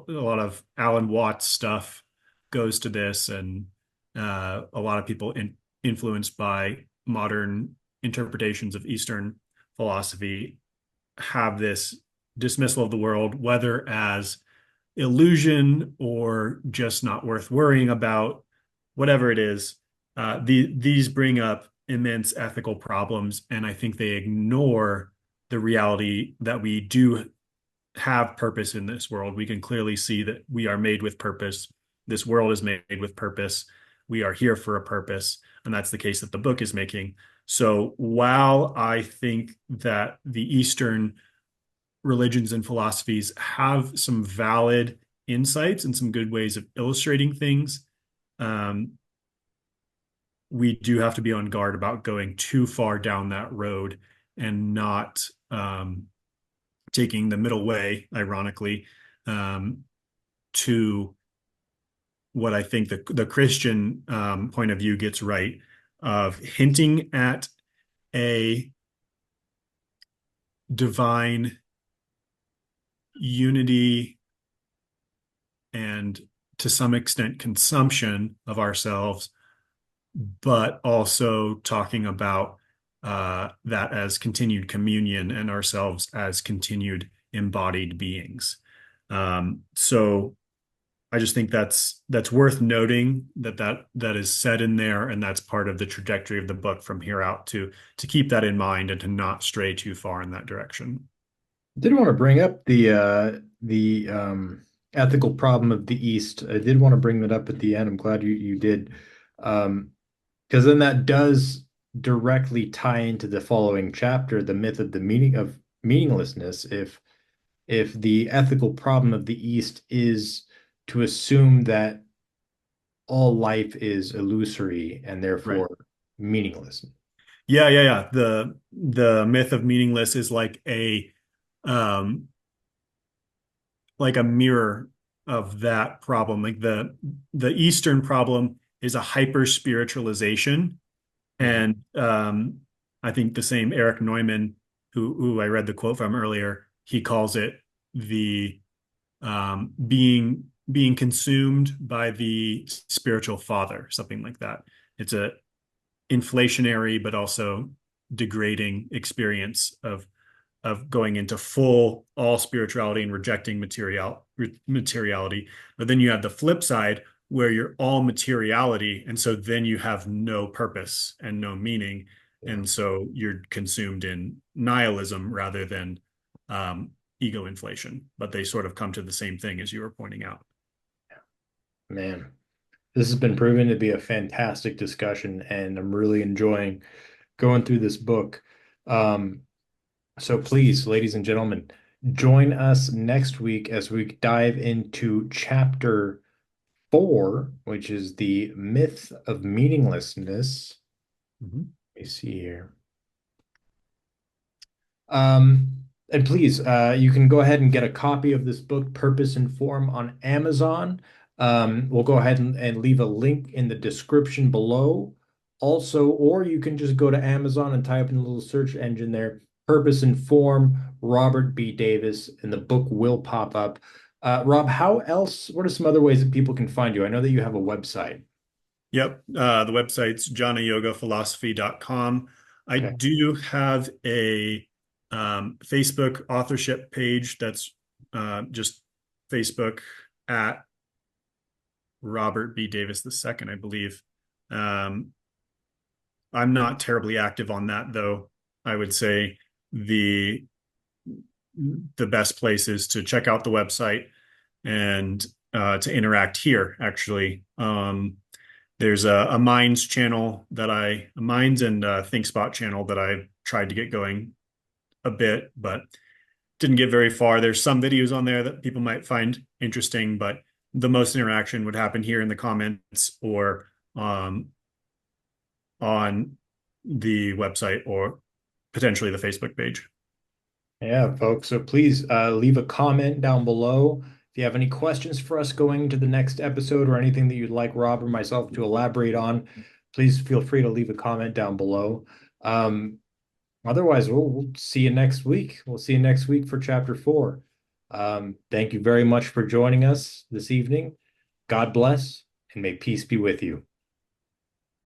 lot of Alan Watts stuff goes to this, and a lot of people influenced by modern interpretations of Eastern philosophy have this dismissal of the world, whether as illusion or just not worth worrying about, whatever it is. These bring up immense ethical problems, and I think they ignore the reality that we do have purpose in this world. We can clearly see that we are made with purpose. This world is made with purpose. We are here for a purpose, and that's the case that the book is making. So while I think that the Eastern religions and philosophies have some valid insights and some good ways of illustrating things, um, we do have to be on guard about going too far down that road and not taking the middle way, ironically, um, to what I think the Christian point of view gets right, of hinting at a divine unity and to some extent consumption of ourselves, but also talking about that as continued communion and ourselves as continued embodied beings. So I just think that's worth noting that is said in there, and that's part of the trajectory of the book from here out to keep that in mind and to not stray too far in that direction. Did want to bring up the ethical problem of the East. I did want to bring that up at the end. I'm glad you did. Because then that does directly tie into the following chapter, the myth of the meaning of meaninglessness. If the ethical problem of the East is to assume that all life is illusory and Right. therefore meaningless. Yeah. The myth of meaningless is um like a mirror of that problem. Like the Eastern problem is a hyper spiritualization. Mhm. And I think the same Eric Neumann, who I read the quote from earlier, he calls it the being consumed by the spiritual father, something like that. It's a inflationary but also degrading experience of going into full all spirituality and rejecting materiality. But then you have the flip side where you're all materiality, and so then you have no purpose and no meaning, Yeah. and so you're consumed in nihilism rather than ego inflation, but they sort of come to the same thing as you were pointing out. Man, this has been proven to be a fantastic discussion, and I'm really enjoying going through this book. Um, so please, ladies and gentlemen, join us next week as we dive into chapter 4, which is the myth of meaninglessness. Mhm. Let me see here. And please, you can go ahead and get a copy of this book, Purpose and Form, on Amazon. We'll go ahead and leave a link in the description below. Also, or you can just go to Amazon and type in the little search engine there, Purpose and Form, Robert B. Davis, and the book will pop up. Rob, how else, what are some other ways that people can find you? I know that you have a website. Yep. The website's jnayyogaphilosophy.com. I Okay. do have a Facebook authorship page that's just Facebook at Robert B. Davis II, I believe. Um, I'm not terribly active on that, though. I would say the the best place is to check out the website and to interact here, actually. There's a Minds channel a Minds and ThinkSpot channel that I tried to get going a bit, but didn't get very far. There's some videos on there that people might find interesting, but the most interaction would happen here in the comments or on the website or potentially the Facebook page. Yeah, folks. So please leave a comment down below. If you have any questions for us going into the next episode or anything that you'd like Rob or myself to elaborate on, please feel free to leave a comment down below. Um, Otherwise, we'll see you next week. We'll see you next week for chapter 4. Thank you very much for joining us this evening. God bless, and may peace be with you.